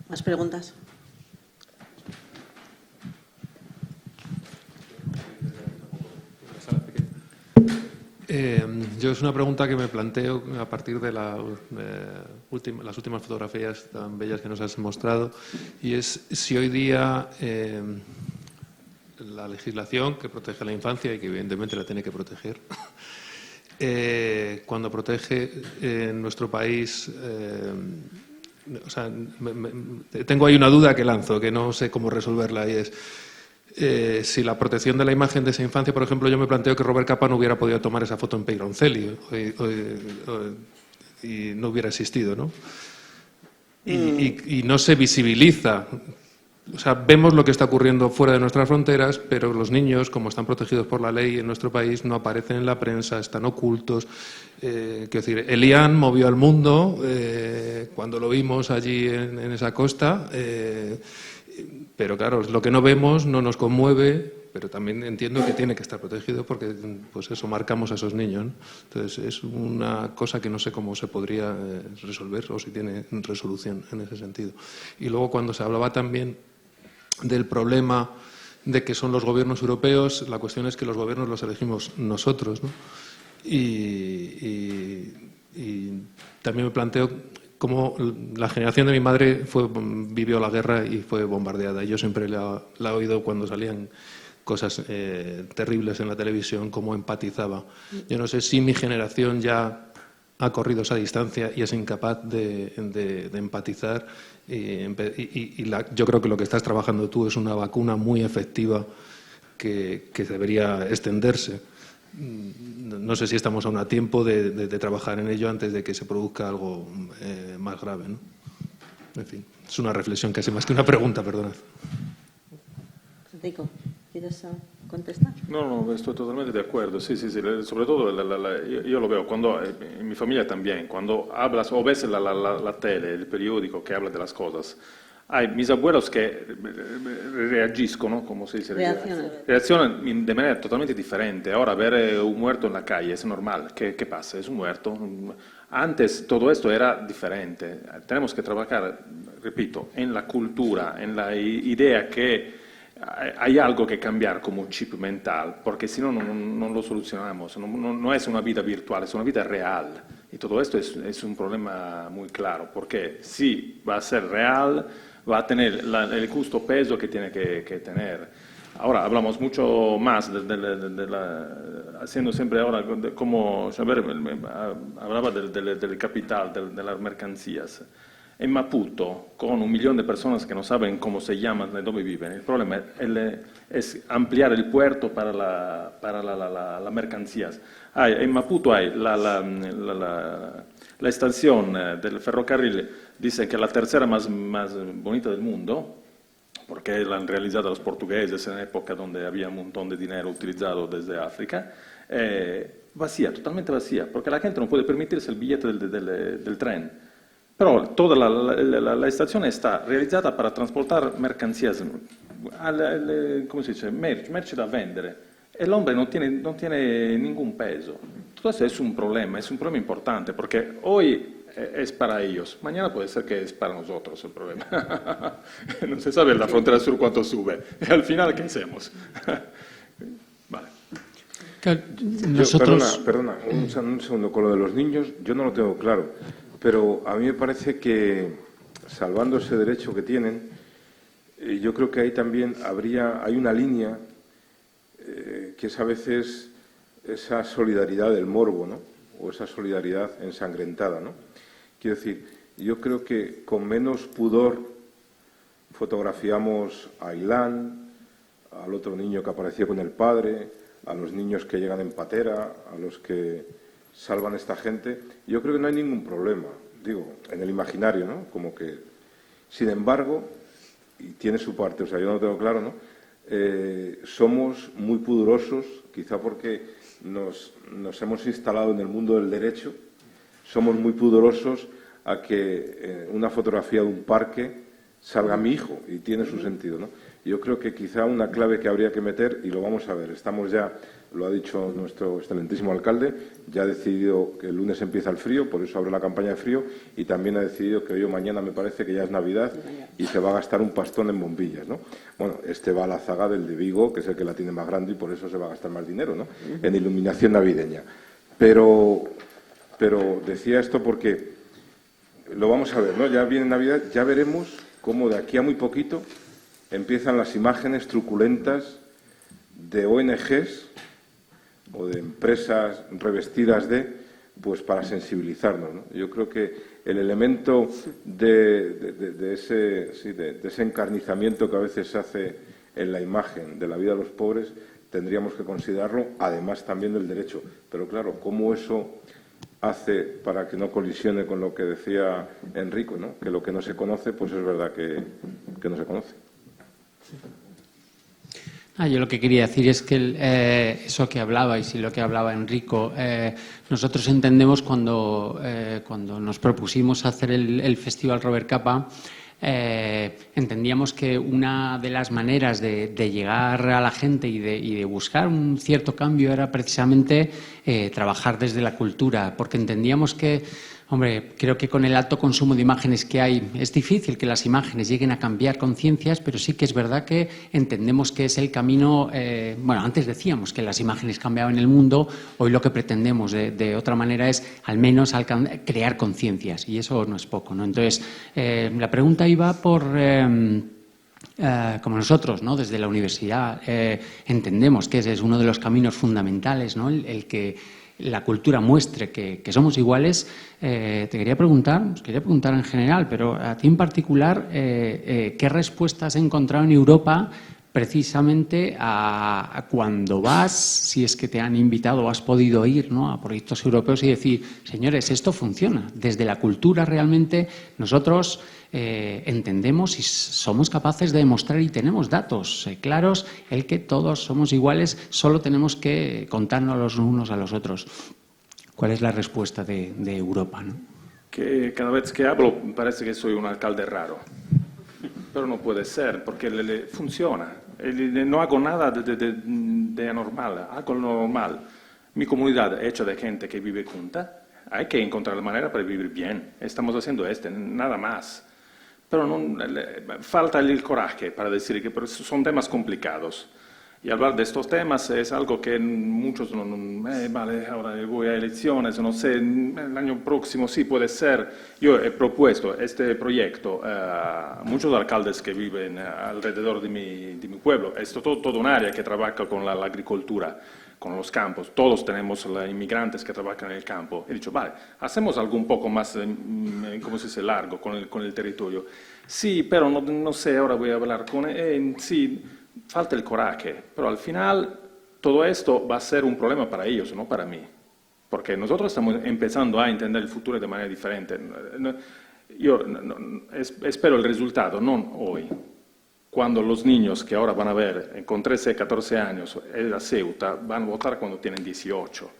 ¿Más preguntas? Yo es una pregunta que me planteo a partir de las últimas fotografías tan bellas que nos has mostrado, y es si hoy día la legislación que protege a la infancia, y que evidentemente la tiene que proteger, cuando protege en nuestro país, o sea, tengo ahí una duda que lanzo, que no sé cómo resolverla, y es si la protección de la imagen de esa infancia, por ejemplo, yo me planteo que Robert Capa no hubiera podido tomar esa foto en Peyroncelli y no hubiera existido, ¿no? Y no se visibiliza. O sea, vemos lo que está ocurriendo fuera de nuestras fronteras, pero los niños, como están protegidos por la ley en nuestro país, no aparecen en la prensa, están ocultos. Quiero decir, Elian movió al mundo cuando lo vimos allí en esa costa. Pero claro, lo que no vemos no nos conmueve, pero también entiendo que tiene que estar protegido porque, pues eso, marcamos a esos niños, ¿no? Entonces es una cosa que no sé cómo se podría resolver o si tiene resolución en ese sentido. Y luego cuando se hablaba también del problema de que son los gobiernos europeos, la cuestión es que los gobiernos los elegimos nosotros, ¿no? Y también me planteo cómo la generación de mi madre vivió la guerra y fue bombardeada. Yo siempre la he oído cuando salían cosas terribles en la televisión, cómo empatizaba. Yo no sé si mi generación ya ha corrido esa distancia y es incapaz de empatizar. Yo creo que lo que estás trabajando tú es una vacuna muy efectiva que debería extenderse. No sé si estamos aún a tiempo de trabajar en ello antes de que se produzca algo más grave, ¿no? En fin, es una reflexión casi más que una pregunta, perdonad. Rico, ¿quieres saber? contestar? No, estoy totalmente de acuerdo, sí, sobre todo yo lo veo cuando, en mi familia también, cuando hablas o ves la tele, el periódico que habla de las cosas, hay mis abuelos que reagiscono, como se dice, reaccionan de manera totalmente diferente. Ahora ver un muerto en la calle es normal, ¿qué pasa? Es un muerto. Antes todo esto era diferente. Tenemos que trabajar, repito, en la cultura, en la idea que hay algo que cambiar como chip mental, porque si no, no lo solucionamos. No es una vida virtual, es una vida real. Y todo esto es un problema muy claro, porque si va a ser real, va a tener el justo peso que tiene que tener. Ahora hablamos mucho más haciendo siempre ahora, como Xavier hablaba del capital, de las mercancías. En Maputo, con 1 millón de personas que no saben cómo se llaman ni dónde viven, el problema es ampliar el puerto para las mercancías. En Maputo hay la estación del ferrocarril, dice que es la tercera más bonita del mundo, porque la han realizado los portugueses en época donde había un montón de dinero utilizado desde África, vacía, totalmente vacía, porque la gente no puede permitirse el billete del tren. Pero toda la estación está realizzata para transportar mercancías, ¿cómo se dice? Merci da vendere. El hombre no tiene ningún peso. Todo eso es un problema importante, porque hoy es para ellos, mañana puede ser que es para nosotros el problema. No se sabe la frontera sur cuánto sube. Y al final, ¿qué hacemos? Vale. Nosotros... Perdona, un segundo, con lo de los niños, yo no lo tengo claro. Pero a mí me parece que, salvando ese derecho que tienen, yo creo que ahí también hay una línea que es a veces esa solidaridad del morbo, ¿no? O esa solidaridad ensangrentada, ¿no? Quiero decir, yo creo que con menos pudor fotografiamos a Ailán, al otro niño que apareció con el padre, a los niños que llegan en patera, a los que salvan a esta gente. Yo creo que no hay ningún problema, digo, en el imaginario, ¿no? Como que, sin embargo, y tiene su parte, o sea, yo no lo tengo claro, ¿no? Somos muy pudorosos, quizá porque nos hemos instalado en el mundo del derecho, somos muy pudorosos a que una fotografía de un parque salga mi hijo, y tiene su sentido, ¿no? Yo creo que quizá una clave que habría que meter, y lo vamos a ver, estamos ya, lo ha dicho nuestro excelentísimo alcalde, ya ha decidido que el lunes empieza el frío, por eso abre la campaña de frío, y también ha decidido que hoy o mañana me parece que ya es Navidad y se va a gastar un pastón en bombillas, ¿no? Bueno, va a la zaga del de Vigo, que es el que la tiene más grande y por eso se va a gastar más dinero, ¿no? En iluminación navideña. Pero decía esto porque lo vamos a ver, ¿no? Ya viene Navidad, ya veremos cómo de aquí a muy poquito empiezan las imágenes truculentas de ONGs o de empresas revestidas pues para sensibilizarnos, ¿no? Yo creo que el elemento de ese encarnizamiento que a veces se hace en la imagen de la vida de los pobres tendríamos que considerarlo, además también del derecho. Pero claro, ¿cómo eso hace para que no colisione con lo que decía Enrico, ¿no? Que lo que no se conoce, pues es verdad que no se conoce. Yo lo que quería decir es que eso que hablabais y lo que hablaba Enrico, nosotros entendemos cuando nos propusimos hacer el Festival Robert Capa, entendíamos que una de las maneras de llegar a la gente y de buscar un cierto cambio era precisamente trabajar desde la cultura, porque entendíamos que, hombre, creo que con el alto consumo de imágenes que hay es difícil que las imágenes lleguen a cambiar conciencias, pero sí que es verdad que entendemos que es el camino. Bueno, antes decíamos que las imágenes cambiaban el mundo, hoy lo que pretendemos de otra manera es al menos crear conciencias, y eso no es poco, ¿no? Entonces, la pregunta iba por... como nosotros, ¿no? Desde la universidad entendemos que ese es uno de los caminos fundamentales, ¿no? El que la cultura muestre que somos iguales. Te quería preguntar en general, pero a ti en particular, ¿qué respuesta has encontrado en Europa precisamente a cuando vas, si es que te han invitado o has podido ir, ¿no?, a proyectos europeos y decir, señores, esto funciona. Desde la cultura realmente nosotros entendemos y somos capaces de demostrar y tenemos datos claros el que todos somos iguales, solo tenemos que contarnos los unos a los otros. ¿Cuál es la respuesta de Europa, ¿no? Que cada vez que hablo parece que soy un alcalde raro. Pero no puede ser, porque funciona. No hago nada de anormal, hago lo normal. Mi comunidad hecha de gente que vive junta, hay que encontrar la manera para vivir bien. Estamos haciendo nada más. Pero falta el coraje para decir que son temas complicados. Y hablar de estos temas es algo que muchos vale, ahora voy a elecciones, no sé, el año próximo sí puede ser. Yo he propuesto este proyecto a muchos alcaldes que viven alrededor de mi pueblo. Es todo un área que trabaja con la agricultura, con los campos. Todos tenemos inmigrantes que trabajan en el campo. He dicho, vale, hacemos algo un poco más, ¿cómo se dice?, largo con el territorio. Sí, pero no sé, ahora voy a hablar con él. Sí, falta el coraje, pero al final todo esto va a ser un problema para ellos, no para mí, porque nosotros estamos empezando a entender el futuro de manera diferente. Yo espero el resultado, no hoy, cuando los niños que ahora van a ver con 13, 14 años en la Ceuta van a votar cuando tienen 18.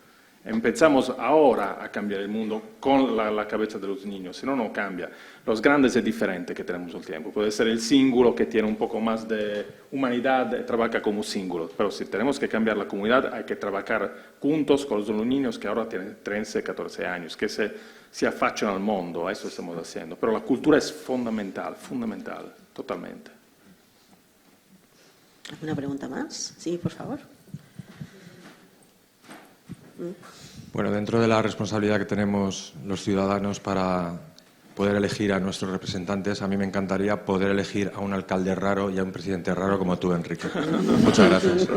Empezamos ahora a cambiar el mundo con la cabeza de los niños, si no, no cambia. Los grandes es diferente que tenemos el tiempo. Puede ser el símbolo que tiene un poco más de humanidad, trabaja como símbolo. Pero si tenemos que cambiar la comunidad, hay que trabajar juntos con los niños que ahora tienen 13, 14 años, que se afacciano al mundo, eso estamos haciendo. Pero la cultura es fundamental, totalmente. ¿Alguna pregunta más? Sí, por favor. Bueno, dentro de la responsabilidad que tenemos los ciudadanos para poder elegir a nuestros representantes, a mí me encantaría poder elegir a un alcalde raro y a un presidente raro como tú, Enrique. Muchas gracias.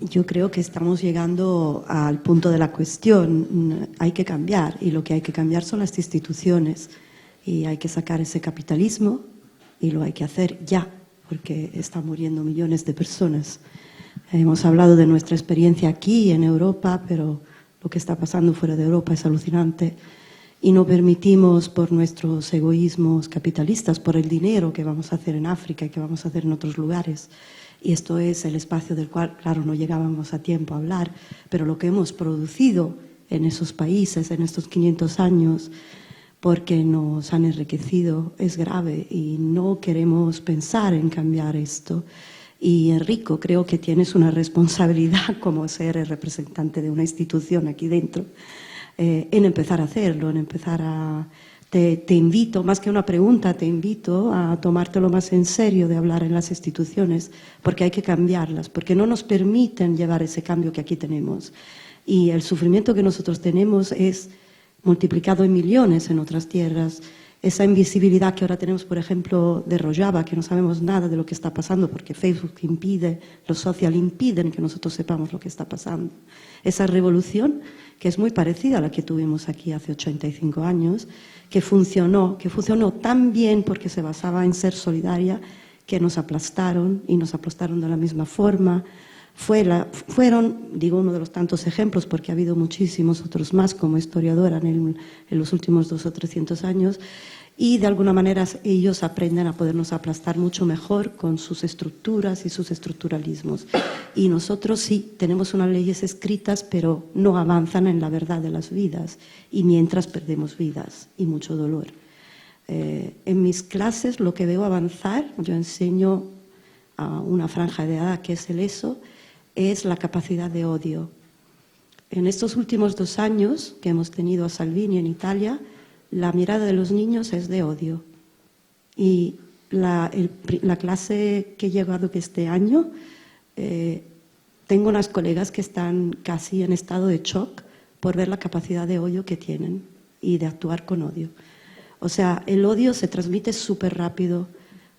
Yo creo que estamos llegando al punto de la cuestión. Hay que cambiar, y lo que hay que cambiar son las instituciones. Y hay que sacar ese capitalismo, y lo hay que hacer ya, porque están muriendo millones de personas. Hemos hablado de nuestra experiencia aquí en Europa, pero lo que está pasando fuera de Europa es alucinante. Y no permitimos, por nuestros egoísmos capitalistas, por el dinero que vamos a hacer en África y que vamos a hacer en otros lugares. Y esto es el espacio del cual, claro, no llegábamos a tiempo a hablar, pero lo que hemos producido en esos países, en estos 500 años, porque nos han enriquecido, es grave y no queremos pensar en cambiar esto. Y Enrico, creo que tienes una responsabilidad como ser el representante de una institución aquí dentro, en empezar a hacerlo, en empezar a... Te invito, más que una pregunta, te invito a tomártelo más en serio de hablar en las instituciones, porque hay que cambiarlas, porque no nos permiten llevar ese cambio que aquí tenemos. Y el sufrimiento que nosotros tenemos es multiplicado en millones en otras tierras. Esa invisibilidad que ahora tenemos, por ejemplo, de Rojava, que no sabemos nada de lo que está pasando porque Facebook impide, los social impiden que nosotros sepamos lo que está pasando. Esa revolución, que es muy parecida a la que tuvimos aquí hace 85 años, que funcionó tan bien porque se basaba en ser solidaria, que nos aplastaron, y nos aplastaron de la misma forma. Fueron, digo, uno de los tantos ejemplos, porque ha habido muchísimos otros más como historiadora en los últimos 200 o 300 años, y de alguna manera ellos aprenden a podernos aplastar mucho mejor con sus estructuras y sus estructuralismos. Y nosotros sí, tenemos unas leyes escritas, pero no avanzan en la verdad de las vidas, y mientras perdemos vidas y mucho dolor. En mis clases lo que veo avanzar, yo enseño a una franja de edad que es el ESO, es la capacidad de odio. En estos últimos 2 años que hemos tenido a Salvini en Italia, la mirada de los niños es de odio. Y la clase que he llegado este año, tengo unas colegas que están casi en estado de shock por ver la capacidad de odio que tienen y de actuar con odio. O sea, el odio se transmite súper rápido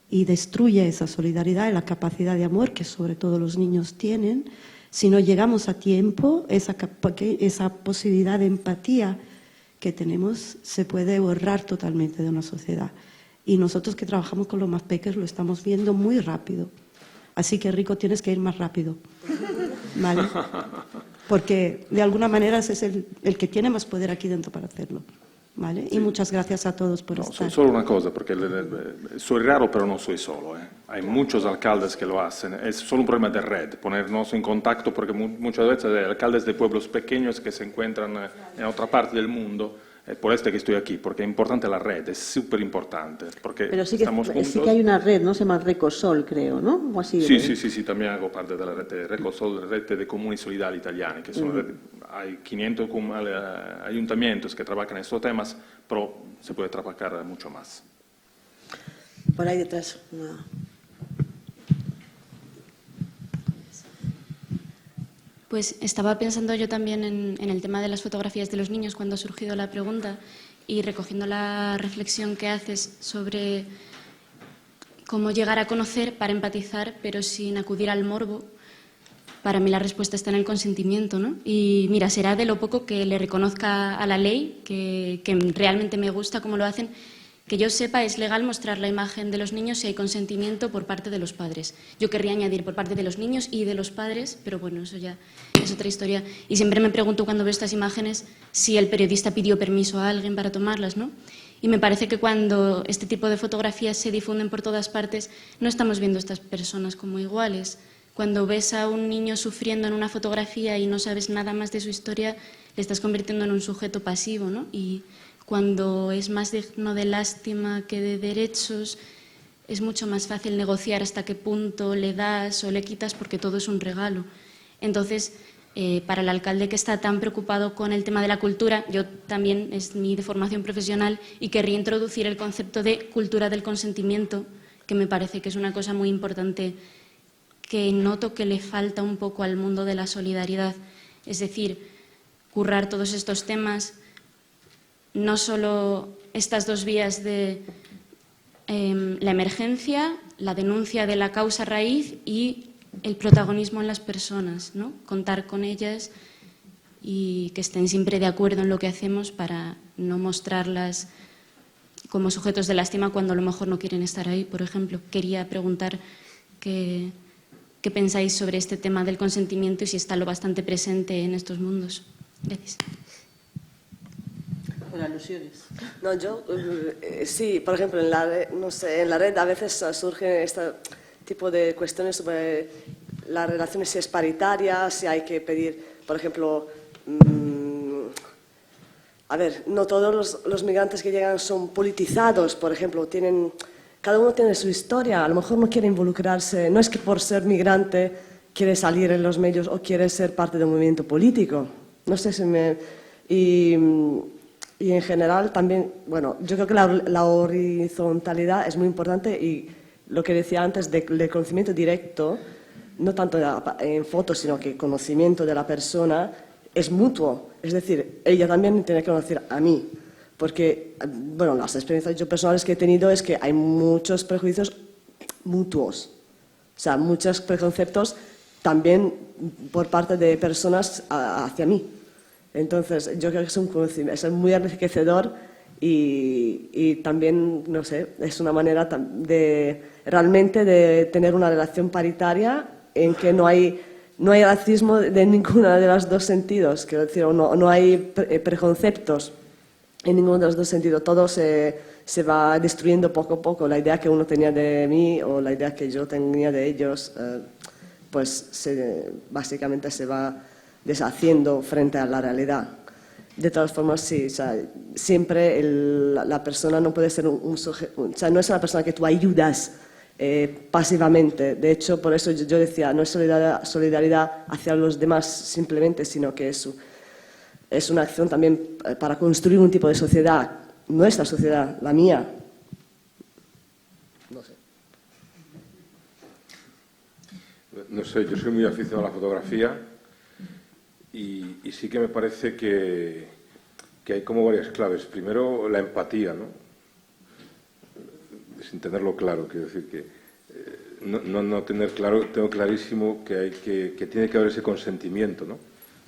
y destruye esa solidaridad y la capacidad de amor que sobre todo los niños tienen. Si no llegamos a tiempo, esa posibilidad de empatía que tenemos se puede borrar totalmente de una sociedad. Y nosotros que trabajamos con los más pequeños lo estamos viendo muy rápido. Así que, Rico, tienes que ir más rápido, ¿vale? Porque de alguna manera ese es el que tiene más poder aquí dentro para hacerlo, ¿vale? Y muchas gracias a todos por estar. Solo una cosa, porque soy raro, pero no soy solo. Hay muchos alcaldes que lo hacen. Es solo un problema de red, ponernos en contacto, porque muchas veces hay alcaldes de pueblos pequeños que se encuentran en otra parte del mundo. Por este que estoy aquí, porque es importante la red, es súper importante, porque Pero sí que, estamos juntos. sí que hay una red, ¿no? Se llama Recosol, creo, ¿no? O así, Sí, también hago parte de la red de Recosol, rete de comuni solidari italiani, que son hay 500 ayuntamientos que trabajan en estos temas, pero se puede trabajar mucho más. Por ahí detrás. Una... Pues estaba pensando yo también en el tema de las fotografías de los niños cuando ha surgido la pregunta y recogiendo la reflexión que haces sobre cómo llegar a conocer para empatizar, pero sin acudir al morbo. Para mí la respuesta está en el consentimiento, ¿no? Y mira, será de lo poco que le reconozca a la ley, que realmente me gusta cómo lo hacen. Que yo sepa, es legal mostrar la imagen de los niños si hay consentimiento por parte de los padres. Yo querría añadir por parte de los niños y de los padres, pero bueno, eso ya es otra historia. Y siempre me pregunto cuando veo estas imágenes si el periodista pidió permiso a alguien para tomarlas, ¿no? Y me parece que cuando este tipo de fotografías se difunden por todas partes, no estamos viendo a estas personas como iguales. Cuando ves a un niño sufriendo en una fotografía y no sabes nada más de su historia, le estás convirtiendo en un sujeto pasivo, ¿no? Y cuando es más digno de lástima que de derechos, es mucho más fácil negociar hasta qué punto le das o le quitas porque todo es un regalo. Entonces, para el alcalde que está tan preocupado con el tema de la cultura, yo también, es mi de formación profesional, y querría introducir el concepto de cultura del consentimiento, que me parece que es una cosa muy importante que noto que le falta un poco al mundo de la solidaridad. Es decir, currar todos estos temas, no solo estas dos vías de la emergencia, la denuncia de la causa raíz y el protagonismo en las personas, ¿no? Contar con ellas y que estén siempre de acuerdo en lo que hacemos para no mostrarlas como sujetos de lástima cuando a lo mejor no quieren estar ahí. Por ejemplo, quería preguntar qué pensáis sobre este tema del consentimiento y si está lo bastante presente en estos mundos. Gracias. Por alusiones. No, yo sí, por ejemplo, en la red, no sé, en la red a veces surge este tipo de cuestiones sobre las relaciones, si es paritaria, si hay que pedir, por ejemplo, a ver, no todos los migrantes que llegan son politizados, por ejemplo, cada uno tiene su historia, a lo mejor no quiere involucrarse, no es que por ser migrante quiere salir en los medios o quiere ser parte de un movimiento político, no sé si me... Y en general también, bueno, yo creo que la horizontalidad es muy importante y lo que decía antes del conocimiento directo, no tanto en fotos, sino que el conocimiento de la persona es mutuo. Es decir, ella también tiene que conocer a mí. Porque, bueno, las experiencias yo personales que he tenido es que hay muchos prejuicios mutuos. O sea, muchos preconceptos también por parte de personas hacia mí. Entonces, yo creo que es un conocimiento, es muy enriquecedor y también, no sé, es una manera de realmente de tener una relación paritaria en que no hay racismo de ninguno de los dos sentidos, quiero decir, no hay preconceptos en ninguno de los dos sentidos. Todo se va destruyendo poco a poco. La idea que uno tenía de mí o la idea que yo tenía de ellos, pues básicamente se va deshaciendo frente a la realidad. De todas formas, sí, o sea, siempre la persona no puede ser un sujeto, o sea, no es una persona que tú ayudas pasivamente. De hecho, por eso yo decía, no es solidaridad hacia los demás simplemente, sino que es una acción también para construir un tipo de sociedad, nuestra sociedad, la mía. No sé. No sé, yo soy muy aficionado a la fotografía y sí que me parece que hay como varias claves. Primero, la empatía, ¿no? Sin tenerlo claro, quiero decir que no tener claro, tengo clarísimo que tiene que haber ese consentimiento, ¿no?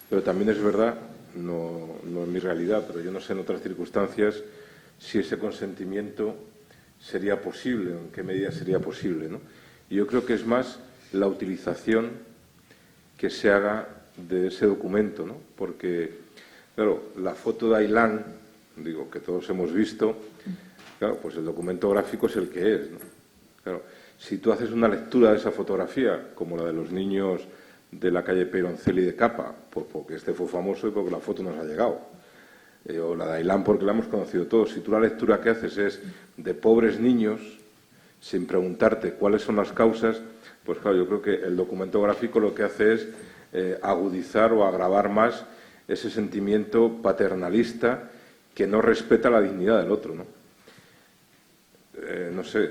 Pero también es verdad, no es mi realidad, pero yo no sé en otras circunstancias si ese consentimiento sería posible, en qué medida sería posible, ¿no? Y yo creo que es más la utilización que se haga de ese documento, ¿no? Porque, claro, la foto de Aylán, digo, que todos hemos visto, claro, pues el documento gráfico es el que es, ¿no? Claro, si tú haces una lectura de esa fotografía, como la de los niños de la calle Peroncelli de Capa, porque este fue famoso y porque la foto nos ha llegado, o la de Aylán porque la hemos conocido todos, si tú la lectura que haces es de pobres niños, sin preguntarte cuáles son las causas, pues claro, yo creo que el documento gráfico lo que hace es agudizar o agravar más ese sentimiento paternalista que no respeta la dignidad del otro, ¿no? No sé,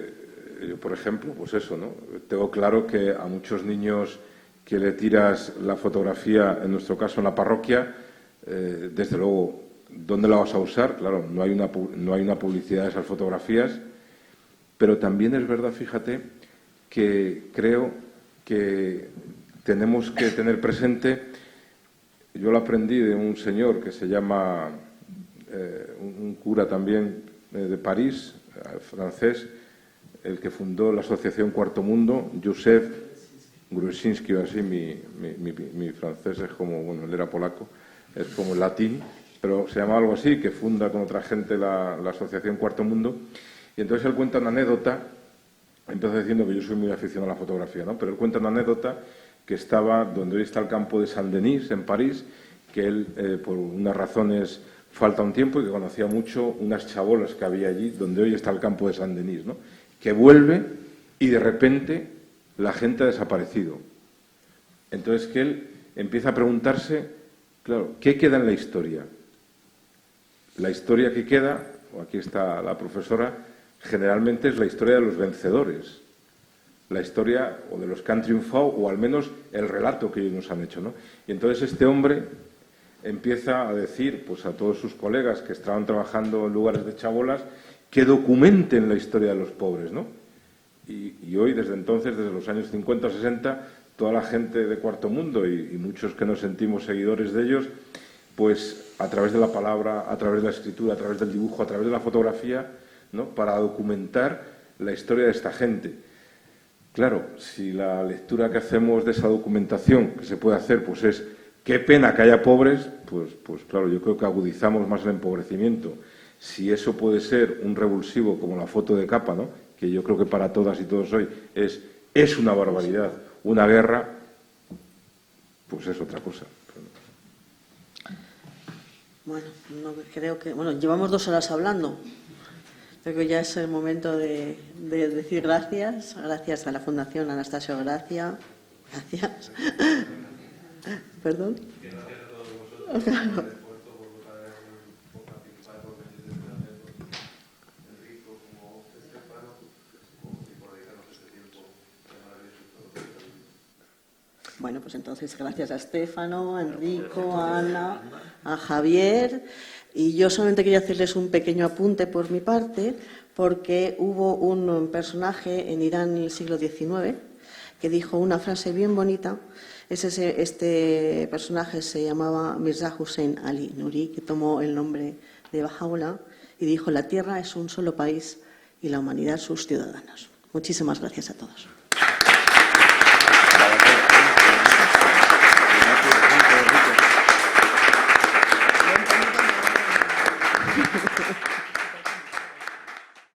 yo por ejemplo, pues eso, ¿no? Tengo claro que a muchos niños que le tiras la fotografía, en nuestro caso en la parroquia, desde luego, ¿dónde la vas a usar? Claro, no hay una publicidad de esas fotografías, pero también es verdad, fíjate, que creo que tenemos que tener presente, yo lo aprendí de un señor que se llama, un cura también de París, francés, el que fundó la asociación Cuarto Mundo, Joseph Grusinski, o así, mi francés es como, bueno, él era polaco, es como el latín, pero se llama algo así, que funda con otra gente la asociación Cuarto Mundo, y entonces él cuenta una anécdota, empieza diciendo que yo soy muy aficionado a la fotografía, ¿no? Pero él cuenta una anécdota que estaba donde hoy está el campo de Saint-Denis, en París, que él, por unas razones, falta un tiempo y que conocía mucho unas chabolas que había allí, donde hoy está el campo de Saint-Denis, ¿no? Que vuelve y de repente la gente ha desaparecido. Entonces que él empieza a preguntarse, claro, ¿qué queda en la historia? La historia que queda, o aquí está la profesora, generalmente es la historia de los vencedores, la historia o de los que han triunfado, o al menos el relato que ellos nos han hecho, ¿no? Y entonces este hombre empieza a decir, pues a todos sus colegas que estaban trabajando en lugares de chabolas, que documenten la historia de los pobres, ¿no? Y hoy, desde entonces, desde los años 50 o 60, toda la gente de Cuarto Mundo y muchos que nos sentimos seguidores de ellos, pues a través de la palabra, a través de la escritura, a través del dibujo, a través de la fotografía, ¿no? Para documentar la historia de esta gente. Claro, si la lectura que hacemos de esa documentación que se puede hacer, pues es qué pena que haya pobres, pues claro, yo creo que agudizamos más el empobrecimiento. Si eso puede ser un revulsivo como la foto de Capa, ¿no? Que yo creo que para todas y todos hoy es una barbaridad, una guerra, pues es otra cosa. Bueno, no, creo que... Bueno, llevamos 2 horas hablando. Creo que ya es el momento de decir gracias. Gracias a la Fundación Anastasio Gracia. Gracias. ¿Perdón? Gracias a todos vosotros. Bueno, pues entonces gracias a Estéfano, a Enrico, a Ana, a Javier. Y yo solamente quería hacerles un pequeño apunte por mi parte, porque hubo un personaje en Irán en el siglo XIX que dijo una frase bien bonita. Este personaje se llamaba Mirza Hussein Ali Nuri, que tomó el nombre de Bahá'u'lláh, y dijo: la tierra es un solo país y la humanidad sus ciudadanos. Muchísimas gracias a todos.